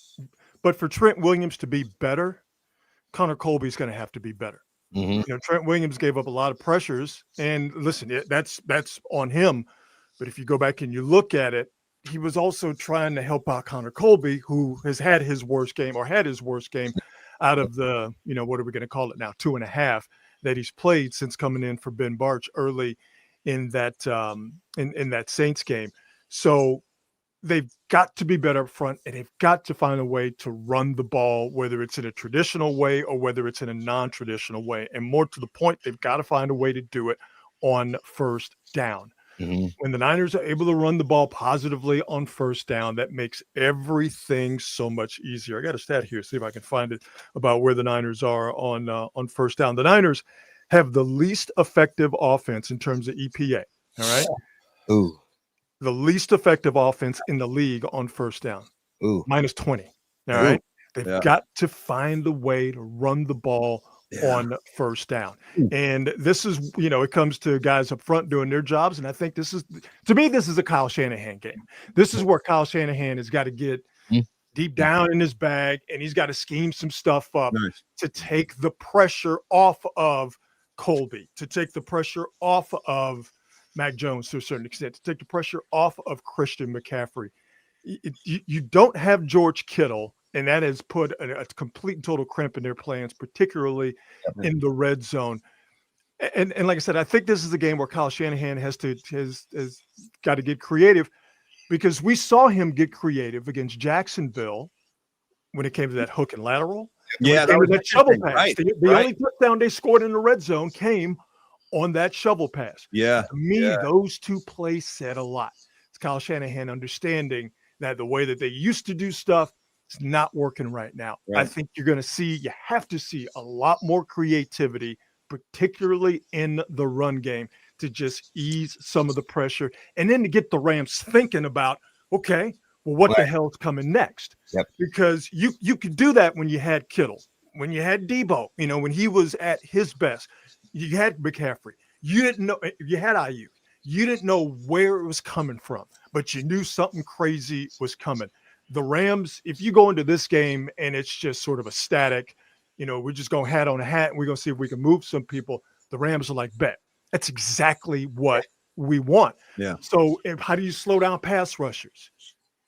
But for Trent Williams to be better, Connor Colby's going to have to be better. Trent Williams gave up a lot of pressures, and listen, that's on him. But if you go back and you look at it, he was also trying to help out Connor Colby, who has had his worst game out of the, what are we going to call it now, 2.5 that he's played since coming in for Ben Barch early in that in that Saints game. So they've got to be better up front, and they've got to find a way to run the ball, whether it's in a traditional way or whether it's in a non-traditional way. And more to the point, they've got to find a way to do it on first down. When the Niners are able to run the ball positively on first down, that makes everything so much easier. I got a stat here, see if I can find it, about where the Niners are on first down. The Niners have the least effective offense in terms of EPA. All right. Ooh. The least effective offense in the league on first down. Ooh. Minus 20. All right. They've got to find a way to run the ball on first down. And this is, it comes to guys up front doing their jobs. And I think this is a Kyle Shanahan game. This is where Kyle Shanahan has got to get deep down in his bag, and he's got to scheme some stuff up to take the pressure off of Colby, to take the pressure off of Mac Jones to a certain extent, to take the pressure off of Christian McCaffrey. You don't have George Kittle, and that has put a complete and total crimp in their plans, particularly in the red zone. And like I said, I think this is a game where Kyle Shanahan has got to get creative, because we saw him get creative against Jacksonville when it came to that hook and lateral. Yeah, that shovel pass. Right. The only touchdown they scored in the red zone came on that shovel pass. Yeah. To me, those two plays said a lot. It's Kyle Shanahan understanding that the way that they used to do stuff is not working right now. I think you have to see a lot more creativity, particularly in the run game, to just ease some of the pressure, and then to get the Rams thinking about, okay, well, what the hell's coming next? Because you could do that when you had Kittle, when you had Debo, when he was at his best. You had McCaffrey. You didn't know. You had Ayuk. You didn't know where it was coming from, but you knew something crazy was coming. The Rams, if you go into this game and it's just sort of a static, we're just going hat on a hat and we're going to see if we can move some people, the Rams are like, bet. That's exactly what we want. Yeah. So how do you slow down pass rushers?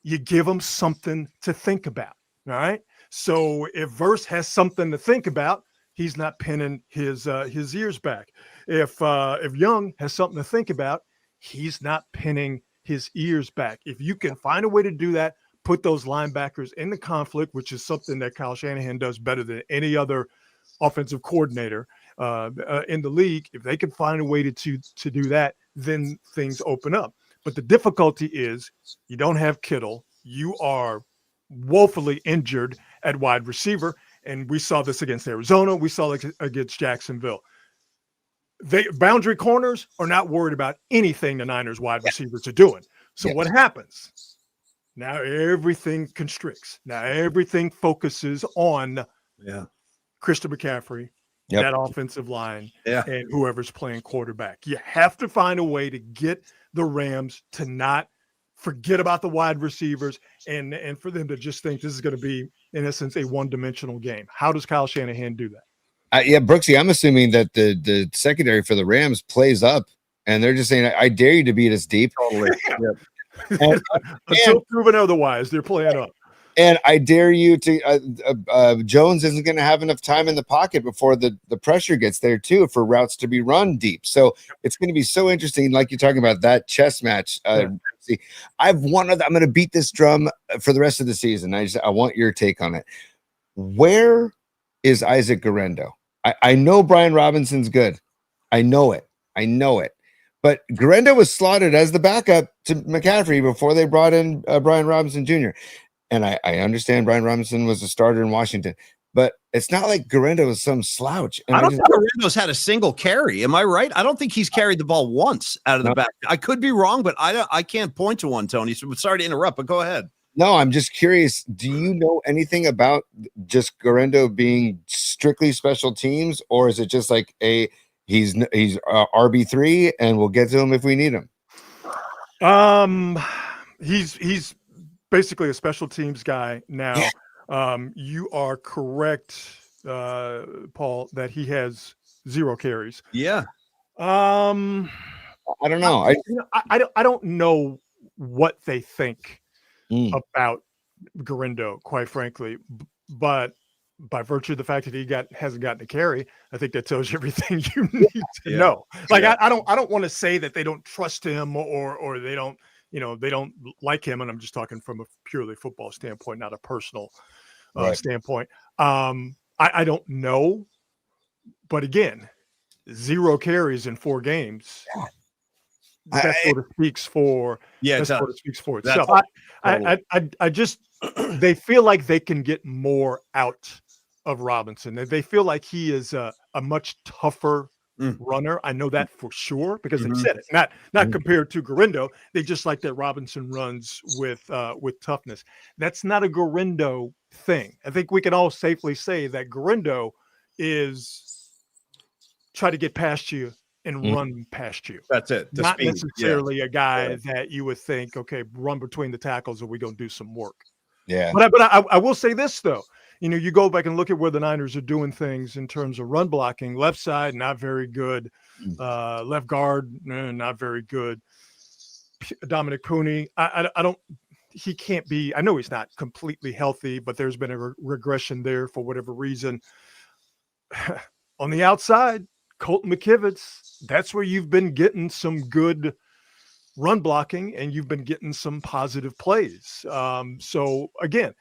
You give them something to think about. All right. So if Verse has something to think about, he's not pinning his ears back. If Young has something to think about, he's not pinning his ears back. If you can find a way to do that, put those linebackers in the conflict, which is something that Kyle Shanahan does better than any other offensive coordinator in the league. If they can find a way to do that, then things open up. But the difficulty is you don't have Kittle. You are woefully injured at wide receiver. and we saw this against Arizona. We saw it against Jacksonville. Boundary corners are not worried about anything the Niners wide receivers are doing. So what happens? Now everything constricts. Now everything focuses on Christian McCaffrey, that offensive line, and whoever's playing quarterback. You have to find a way to get the Rams to not forget about the wide receivers and for them to just think this is going to be, in essence, a one-dimensional game. How does Kyle Shanahan do that? Brooksy, I'm assuming that the secondary for the Rams plays up, and they're just saying, I dare you to beat us deep. Totally. Until proven otherwise, they're playing up. And I dare you to Jones isn't going to have enough time in the pocket before the pressure gets there too for routes to be run deep. So it's going to be so interesting, like you're talking about that chess match. See, I'm going to beat this drum for the rest of the season. I want your take on it. Where is Isaac Guerendo? I know Brian Robinson's good. I know it. But Guerendo was slotted as the backup to McCaffrey before they brought in Brian Robinson Jr. And I understand Brian Robinson was a starter in Washington, but it's not like Guerendo is some slouch. And I don't think Guerendo's had a single carry. Am I right? I don't think he's carried the ball once out of the back. I could be wrong, but I can't point to one, Tony. So sorry to interrupt, but go ahead. No, I'm just curious. Do you know anything about just Guerendo being strictly special teams, or is it just like he's RB3 and we'll get to him if we need him? He's basically a special teams guy now. You are correct, Paul, that he has 0 carries. I don't know. I don't know what they think about Guerendo, quite frankly, but by virtue of the fact that he hasn't gotten a carry, I think that tells you everything you need to know. Like I don't want to say that they don't trust him or they don't. They don't like him, and I'm just talking from a purely football standpoint, not a personal standpoint. I don't know, but again, 0 carries in 4 games. That sort of speaks for itself. I just they feel like they can get more out of Robinson. They feel like he is a much tougher runner. I know that for sure because they said it. Not compared to Guerendo. They just like that Robinson runs with toughness. That's not a Guerendo thing. I think we can all safely say that Guerendo is try to get past you and run past you. That's it. Not necessarily a guy that you would think, okay, run between the tackles or we're going to do some work. But I will say this though. You go back and look at where the Niners are doing things in terms of run blocking. Left side, not very good. Left guard, not very good. Dominic Pooney, he can't be, I know he's not completely healthy, but there's been a regression there for whatever reason. On the outside, Colton McKivitz, that's where you've been getting some good run blocking and you've been getting some positive plays. So again,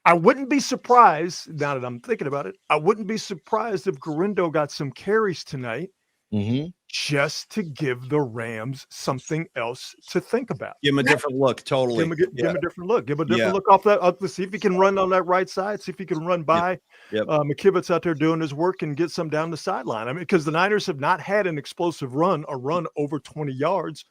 I wouldn't be surprised, now that I'm thinking about it, I wouldn't be surprised if Guerendo got some carries tonight just to give the Rams something else to think about. Give him a different look, totally. Give him a different look. Give him a different look off that. Let's see if he can run on that right side, see if he can run by McKivitz out there doing his work and get some down the sideline. I mean, because the Niners have not had an explosive run, a run over 20 yards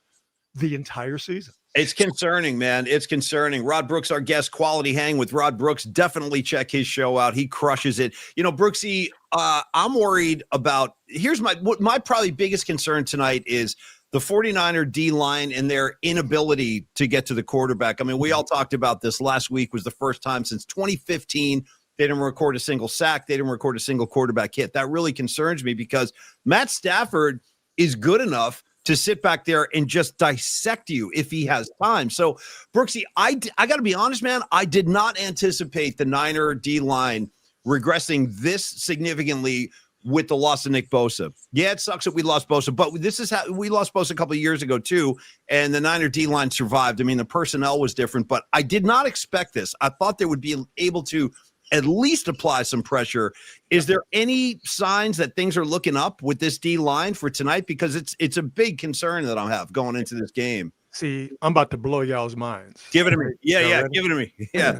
the entire season. It's concerning, man. It's concerning. Rod Brooks, our guest, Quality Hang with Rod Brooks. Definitely check his show out. He crushes it. Brooksy, I'm worried about, here's my probably biggest concern tonight is the 49er D-line and their inability to get to the quarterback. I mean, we all talked about this last week was the first time since 2015 they didn't record a single sack. They didn't record a single quarterback hit. That really concerns me because Matt Stafford is good enough to sit back there and just dissect you if he has time. So, Brooksy, I got to be honest, man, I did not anticipate the Niner D-line regressing this significantly with the loss of Nick Bosa. Yeah, it sucks that we lost Bosa, but this is how we lost Bosa a couple of years ago too, and the Niner D-line survived. I mean, the personnel was different, but I did not expect this. I thought they would be able to at least apply some pressure. Is there any signs that things are looking up with this D-line for tonight? Because it's a big concern that I have going into this game. See, I'm about to blow y'all's minds. Give it to me. Yeah, give it to me. Yeah.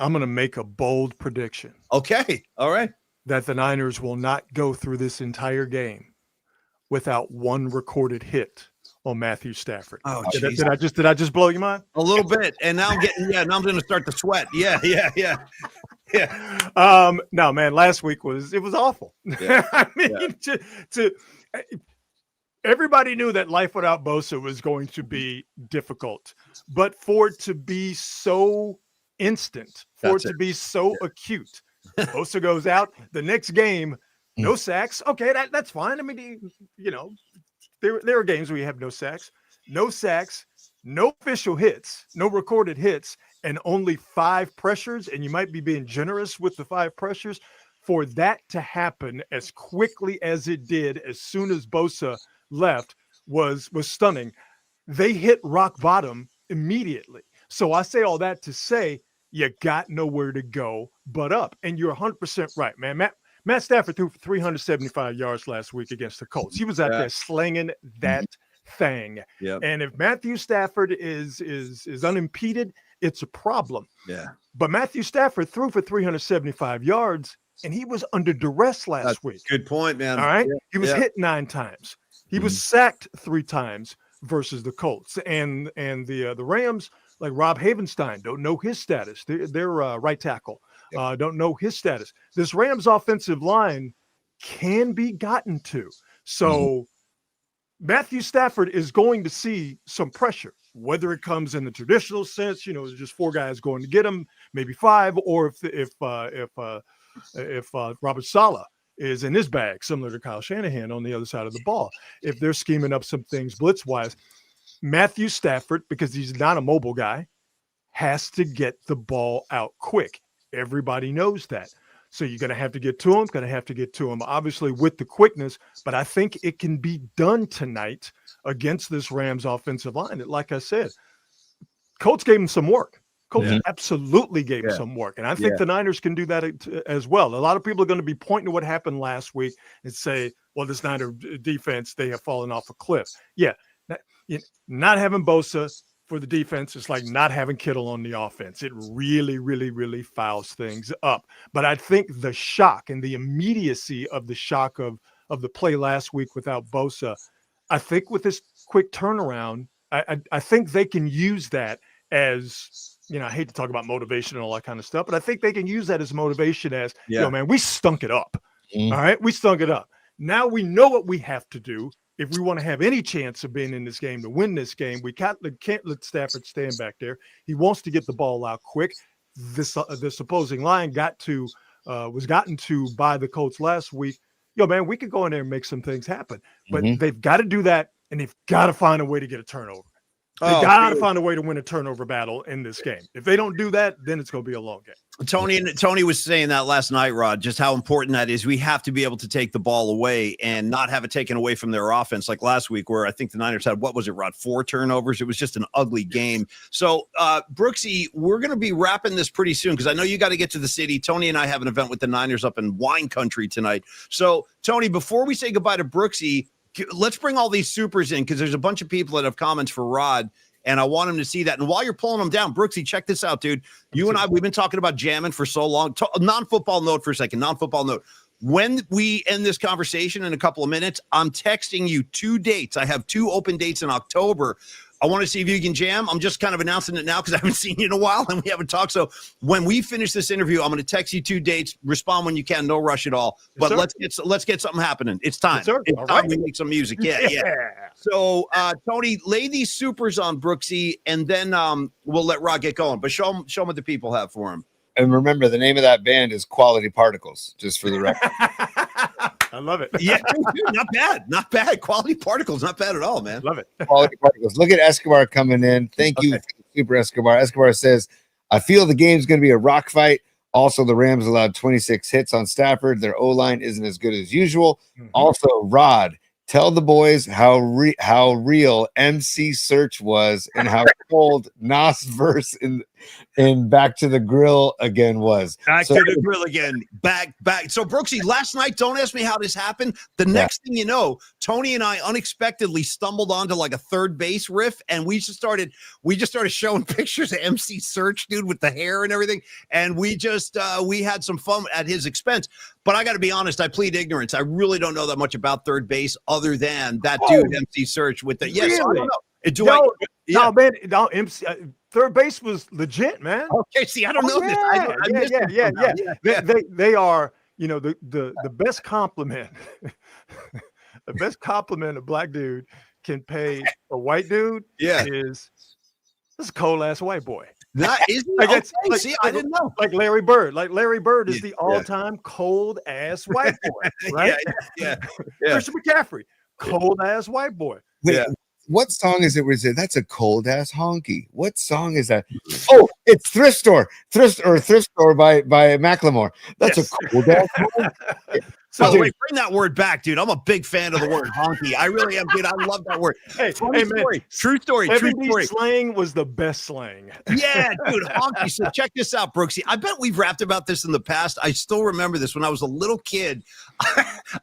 I'm going to make a bold prediction Okay. All right. that the Niners will not go through this entire game without one recorded hit on Matthew Stafford. Oh, Did I just blow your mind? A little bit. And now now I'm going to start to sweat. Yeah. No, man, last week was awful. Yeah. I mean, everybody knew that life without Bosa was going to be difficult, but for it to be so instant, for it to be so acute, Bosa goes out the next game, no sacks. Okay, that's fine. I mean, there are games where you have no sacks, no official hits, no recorded hits, and only 5 pressures. And you might be being generous with the 5 pressures. For that to happen as quickly as it did, as soon as Bosa left, was stunning. They hit rock bottom immediately. So I say all that to say you got nowhere to go but up. And you're 100% right, man. Matt Stafford threw for 375 yards last week against the Colts. He was out there slinging that thing. Yep. And if Matthew Stafford is unimpeded, it's a problem. Yeah. But Matthew Stafford threw for 375 yards, and he was under duress last week. Good point, man. All right. Yeah. He was hit 9 times. He was sacked 3 times versus the Colts. And the Rams, like Rob Havenstein, don't know his status. They're right tackle. Don't know his status. This Rams offensive line can be gotten to. So Matthew Stafford is going to see some pressure, whether it comes in the traditional sense, there's just 4 guys going to get him, maybe 5, or if Robert Saleh is in his bag, similar to Kyle Shanahan on the other side of the ball, if they're scheming up some things blitz-wise, Matthew Stafford, because he's not a mobile guy, has to get the ball out quick. Everybody knows that. So you're going to have to get to him, obviously with the quickness, but I think it can be done tonight against this Rams offensive line. That, like I said, Colts gave him some work. Colts absolutely gave him some work. And I think the Niners can do that as well. A lot of people are going to be pointing to what happened last week and say, well, this Niner defense, they have fallen off a cliff. Yeah. Not having Bosa for the defense is like not having Kittle on the offense. It really, really, really fouls things up. But I think the shock and the immediacy of the shock of the play last week without Bosa, I think with this quick turnaround, I think they can use that as, I hate to talk about motivation and all that kind of stuff, but I think they can use that as motivation as, man, we stunk it up. All right, we stunk it up. Now we know what we have to do. If we want to have any chance of being in this game, to win this game, we can't let Stafford stand back there. He wants to get the ball out quick. This opposing line was gotten to by the Colts last week. Man, we could go in there and make some things happen. But they've got to do that, and they've got to find a way to get a turnover. They got to find a way to win a turnover battle in this game. If they don't do that, then it's going to be a long game. Tony was saying that last night, Rod, just how important that is. We have to be able to take the ball away and not have it taken away from their offense like last week, where I think the Niners had, what was it, Rod, 4 turnovers? It was just an ugly game. So, Brooksy, we're going to be wrapping this pretty soon because I know you got to get to the city. Tony and I have an event with the Niners up in wine country tonight. So, Tony, before we say goodbye to Brooksy, let's bring all these supers in because there's a bunch of people that have comments for Rod, and I want him to see that. And while you're pulling them down, Brooksy, check this out, dude. You and I, we've been talking about jamming for so long. Non-football note for a second. Non-football note. When we end this conversation in a couple of minutes, I'm texting you 2 dates. I have 2 open dates in October. I want to see if you can jam. I'm just kind of announcing it now because I haven't seen you in a while and we haven't talked. So when we finish this interview, I'm going to text you 2 dates. Respond when you can. No rush at all. But let's get something happening. It's time. Yes, it's time we make some music. Yeah. So Tony, lay these supers on Brooksy, and then we'll let Rod get going. But show them what the people have for him. And remember, the name of that band is Quality Particles, just for the record. I love it. Yeah, dude, not bad. Quality Particles, not bad at all, man. Love it. Quality Particles. Look at Escobar coming in. Thank you, Super Escobar. Escobar says, I feel the game's going to be a rock fight. Also, the Rams allowed 26 hits on Stafford. Their O-line isn't as good as usual. Also, Rod, tell the boys how real MC Search was and how cold Nas verse in Back to the Grill again was. Back So- to the grill again. Back. So, Brooksy, last night, don't ask me how this happened. The next thing you know, Tony and I unexpectedly stumbled onto like a third base riff, and we just started showing pictures of MC Search, dude, with the hair and everything. And we had some fun at his expense. But I got to be honest, I plead ignorance. I really don't know that much about third base other than that dude, MC Search, with the yes. Really? I don't know. No, man. No, MC, third base was legit, man. Okay, see, I don't know this. I missed it somehow. They are, the best compliment. The best compliment a black dude can pay a white dude is this is a cold ass white boy. That is see, I didn't know. Like Larry Bird. Like Larry Bird is the all-time cold ass white boy, right? Yeah. Christian McCaffrey, cold ass white boy. Wait, what song is it where it said that's a cold ass honky? What song is that? Oh, it's Thrift Store by Macklemore. That's a cold ass honky. So wait, bring that word back, dude. I'm a big fan of the word honky. I really am, dude. I love that word. Hey, Funny story. True story. 70s slang was the best slang. Yeah, dude, honky. So check this out, Brooksy. I bet we've rapped about this in the past. I still remember this when I was a little kid.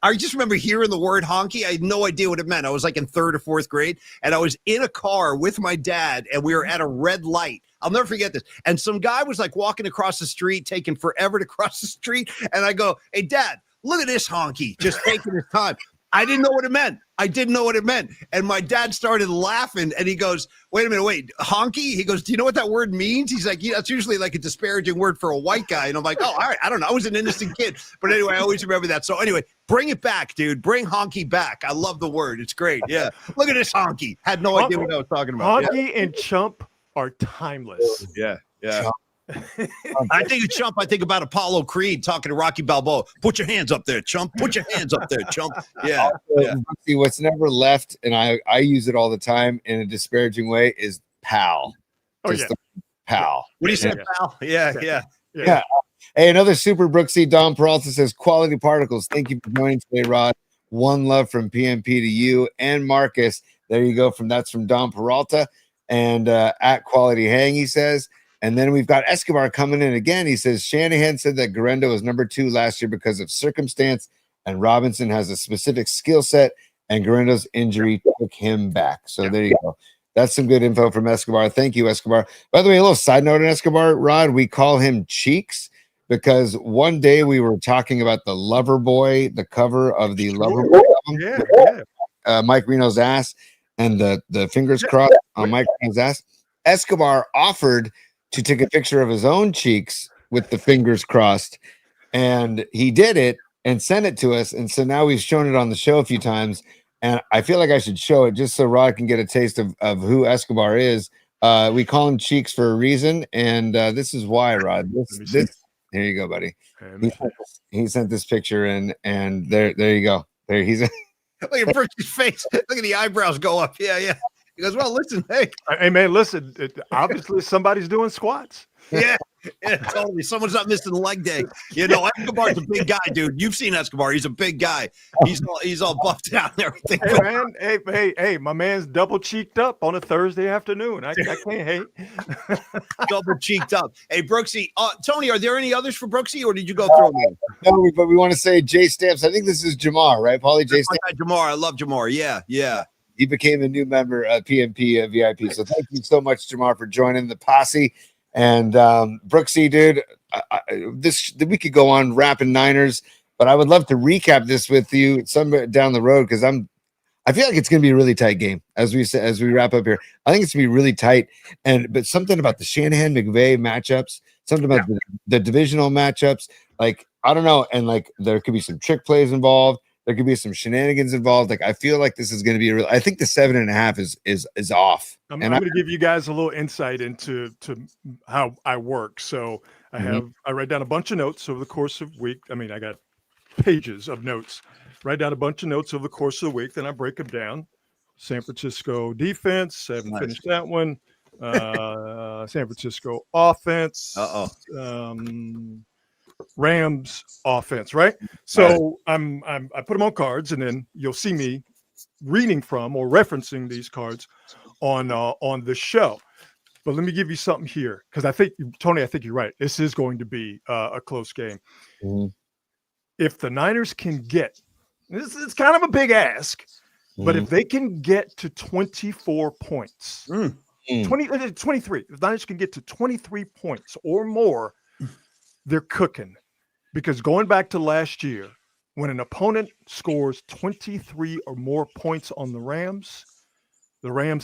I just remember hearing the word honky. I had no idea what it meant. I was like in 3rd or 4th grade, and I was in a car with my dad, and we were at a red light. I'll never forget this. And some guy was like walking across the street, taking forever to cross the street. And I go, "Hey, Dad, look at this honky, just taking his time." I didn't know what it meant. And my dad started laughing, and he goes, wait, honky? He goes, do you know what that word means? He's like, yeah, that's usually like a disparaging word for a white guy. And I'm like, oh, all right, I don't know. I was an innocent kid. But anyway, I always remember that. So anyway, bring it back, dude. Bring honky back. I love the word. It's great. Yeah. Look at this honky. Had no idea what I was talking about. Honky and chump are timeless. Yeah. I think of chump. I think about Apollo Creed talking to Rocky Balboa. Put your hands up there, chump. Put your hands up there, chump. Yeah. See, what's never left, and I use it all the time in a disparaging way, is pal. Oh, Just the pal. What do you say, pal? Yeah. Hey, another super Brooksy. Don Peralta says, quality particles. Thank you for joining today, Rod. One love from PMP to you and Marcus. There you go. That's from Don Peralta. And at Quality Hang, he says. And then we've got Escobar coming in again. He says, Shanahan said that Garendo was number 2 last year because of circumstance, and Robinson has a specific skill set, and Garendo's injury took him back. So there you go. That's some good info from Escobar. Thank you, Escobar. By the way, a little side note on Escobar, Rod, we call him Cheeks because one day we were talking about the Lover Boy, the cover of the Lover Boy album. Mike Reno's ass and the fingers crossed on Mike Reno's ass. Escobar offered to take a picture of his own cheeks with the fingers crossed, and he did it and sent it to us. And so now we've shown it on the show a few times, and I feel like I should show it just so Rod can get a taste of who Escobar is. We call him Cheeks for a reason, and this is why, Rod. This here you go, buddy. He sent this picture in, and there you go. There he's. Look at Bertie's face. Look at the eyebrows go up. Yeah. He goes, well, listen, hey, man, listen. Obviously, somebody's doing squats. Yeah, totally. Someone's not missing leg day. Escobar's a big guy, dude. You've seen Escobar. He's a big guy. He's all buffed out and everything. Hey, man. Hey, my man's double cheeked up on a Thursday afternoon. I can't hate. Double cheeked up. Hey, Brooksy. Tony, are there any others for Brooksy, or did you go through them? No, but we want to say Jay Stamps. I think this is Jamar, right, Paulie? Jay Stamps. Jamar. I love Jamar. Yeah. He became a new member of PMP VIP. So thank you so much, Jamar, for joining the posse. And Brooksy, dude, we could go on rapping Niners, but I would love to recap this with you somewhere down the road because I feel like it's going to be a really tight game as we wrap up here. I think it's going to be really tight, but something about the Shanahan McVay matchups, something about the divisional matchups, like I don't know, and like there could be some trick plays involved. There could be some shenanigans involved. Like I feel like this is going to be I think the 7.5 is off. I'm going to give you guys a little insight into how I work. So I write down a bunch of notes over the course of the week. I mean, I got pages of notes. Write down a bunch of notes over the course of the week. Then I break them down. San Francisco defense. I haven't finished that one. San Francisco offense. Rams offense, right? So I put them on cards, and then you'll see me reading from or referencing these cards on the show. But let me give you something here, because I think, Tony, I think you're right. This is going to be a close game. Mhm. If the Niners can get, this is kind of a big ask, but if they can get to 24 points, 23, if the Niners can get to 23 points or more, they're cooking. Because going back to last year, when an opponent scores 23 or more points on the Rams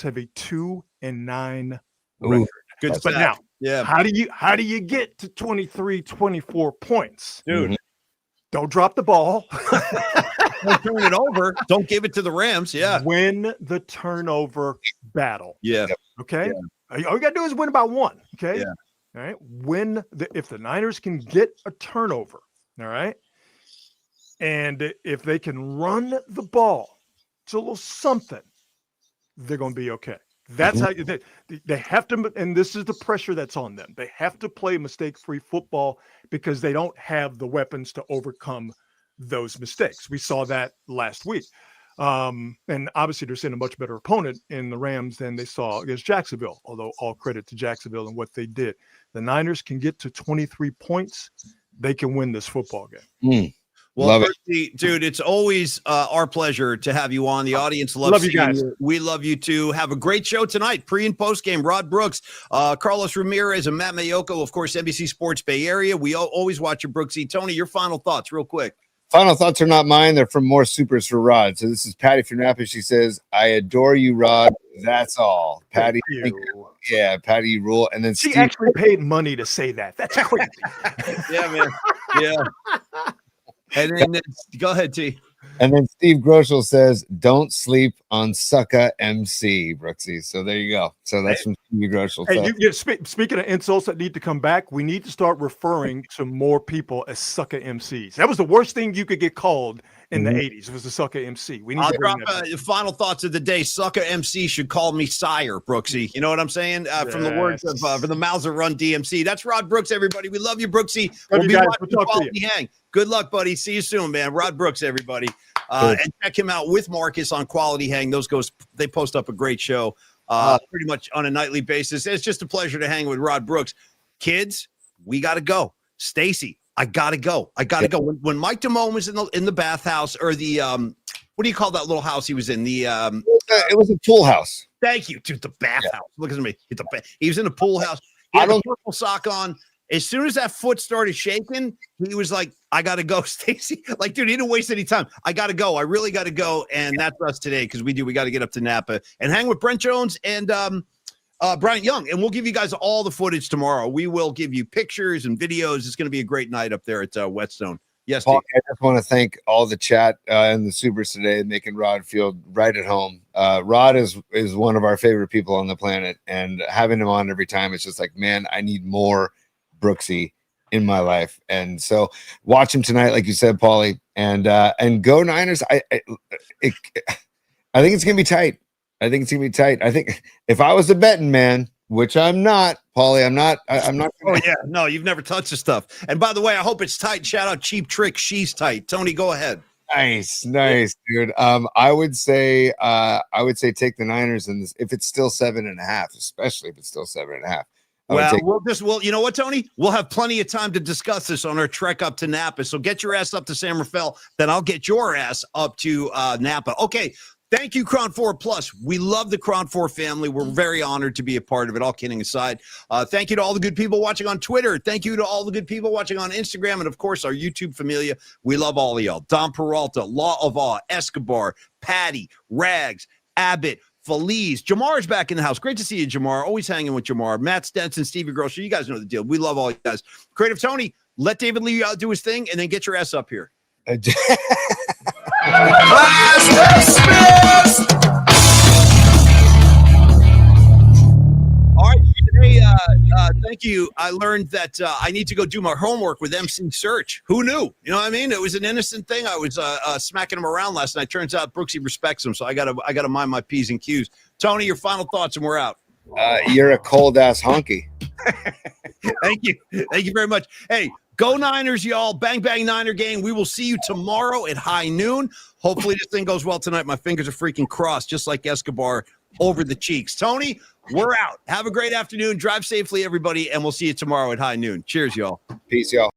have a 2-9 record. Good But stat. now, Yeah. how do you get to 23, 24 points? Dude. Don't drop the ball. Don't turn it over. Don't give it to the Rams. Yeah. Win the turnover battle. Yeah. Okay. All you got to do is win by one. Okay. Yeah. All right. If the Niners can get a turnover. All right. And if they can run the ball, it's a little something, they're going to be okay. That's how they have to, and this is the pressure that's on them. They have to play mistake-free football because they don't have the weapons to overcome those mistakes. We saw that last week. And obviously they're seeing a much better opponent in the Rams than they saw against Jacksonville, although all credit to Jacksonville and what they did. The Niners can get to 23 points. They can win this football game. Well, Bertie, dude, it's always our pleasure to have you on. The audience loves you guys. you. We love you too. Have a great show tonight. Pre and post game. Rod Brooks, Carlos Ramirez, and Matt Mayoko, of course, NBC Sports Bay Area. We always watch your Brooksy. Tony, your final thoughts, real quick. Final thoughts are not mine. They're from more supers for Rod. So this is Patty from Napa. She says, "I adore you, Rod. That's all." Patty, yeah, Patty, you rule. And then she Steve actually paid money to say that. That's crazy. Yeah, man. Yeah. And then go ahead, T. And then Steve Groschel says, "Don't sleep on Sucka MC, Brooksy." So there you go. So that's from Steve Groschel. Hey, speaking of insults that need to come back, we need to start referring to more people as sucker MCs. That was the worst thing you could get called in the 80s. It was the sucker MC. We need I'll to drop the final thoughts of the day. Sucker MC should call me sire, Brooksy. You know what I'm saying? From the words of from the mouths of Run DMC. That's Rod Brooks, everybody. We love you, Brooksy. We'll be watching Quality Hang. Good luck, buddy. See you soon, man. Rod Brooks, everybody. And check him out with Marcus on Quality Hang. They post up a great show pretty much on a nightly basis. It's just a pleasure to hang with Rod Brooks. Kids, we got to go. Stacy, I got to go. Go. When Mike Damone was in the bathhouse or the what do you call that little house he was in? The it was a pool house. Thank you, dude. The bathhouse. Yeah. Look at me. He was in the pool house. He had a purple sock on. As soon as that foot started shaking, he was like, "I got to go, Stacy." Like, dude, he didn't waste any time. I got to go. I really got to go. And that's us today because we got to get up to Napa and hang with Brent Jones and Bryant Young. And we'll give you guys all the footage tomorrow. We will give you pictures and videos. It's going to be a great night up there at Whetstone. Yes, Paul, I just want to thank all the chat and the supers today, making Rod feel right at home. Rod is one of our favorite people on the planet, and having him on every time, it's just like, man, I need more Brooksy in my life. And so watch him tonight, like you said, Paulie, and go Niners. I think it's gonna be tight. I think if I was a betting man, which I'm not, Paulie, I'm not. Oh yeah, no, you've never touched the stuff. And by the way, I hope it's tight. Shout out Cheap Trick. She's tight. Tony, go ahead. Nice, dude. I would say take the Niners in this if it's still 7.5, especially if it's still 7.5. Well, you know what, Tony? We'll have plenty of time to discuss this on our trek up to Napa. So get your ass up to San Rafael, then I'll get your ass up to Napa. Okay. Thank you, Crown 4 Plus. We love the Crown 4 family. We're very honored to be a part of it, all kidding aside. Thank you to all the good people watching on Twitter. Thank you to all the good people watching on Instagram. And, of course, our YouTube familia. We love all of y'all. Don Peralta, Law of Awe, Escobar, Patty, Rags, Abbott, Feliz. Jamar's back in the house. Great to see you, Jamar. Always hanging with Jamar. Matt Stenson, Stevie Grocer. You guys know the deal. We love all you guys. Creative Tony, let David Lee do his thing and then get your ass up here. All right, today, thank you. I learned that I need to go do my homework with MC Search. Who knew? You know what I mean? It was an innocent thing. I was smacking him around last night. Turns out Brooksy respects him, so I gotta mind my P's and Q's. Tony, your final thoughts, and we're out. You're a cold ass honky. Thank you very much. Hey, go Niners, y'all. Bang, bang, Niner game. We will see you tomorrow at high noon. Hopefully this thing goes well tonight. My fingers are freaking crossed, just like Escobar over the cheeks. Tony, We're out. Have a great afternoon. Drive safely, everybody, and we'll see you tomorrow at high noon. Cheers, y'all. Peace, y'all.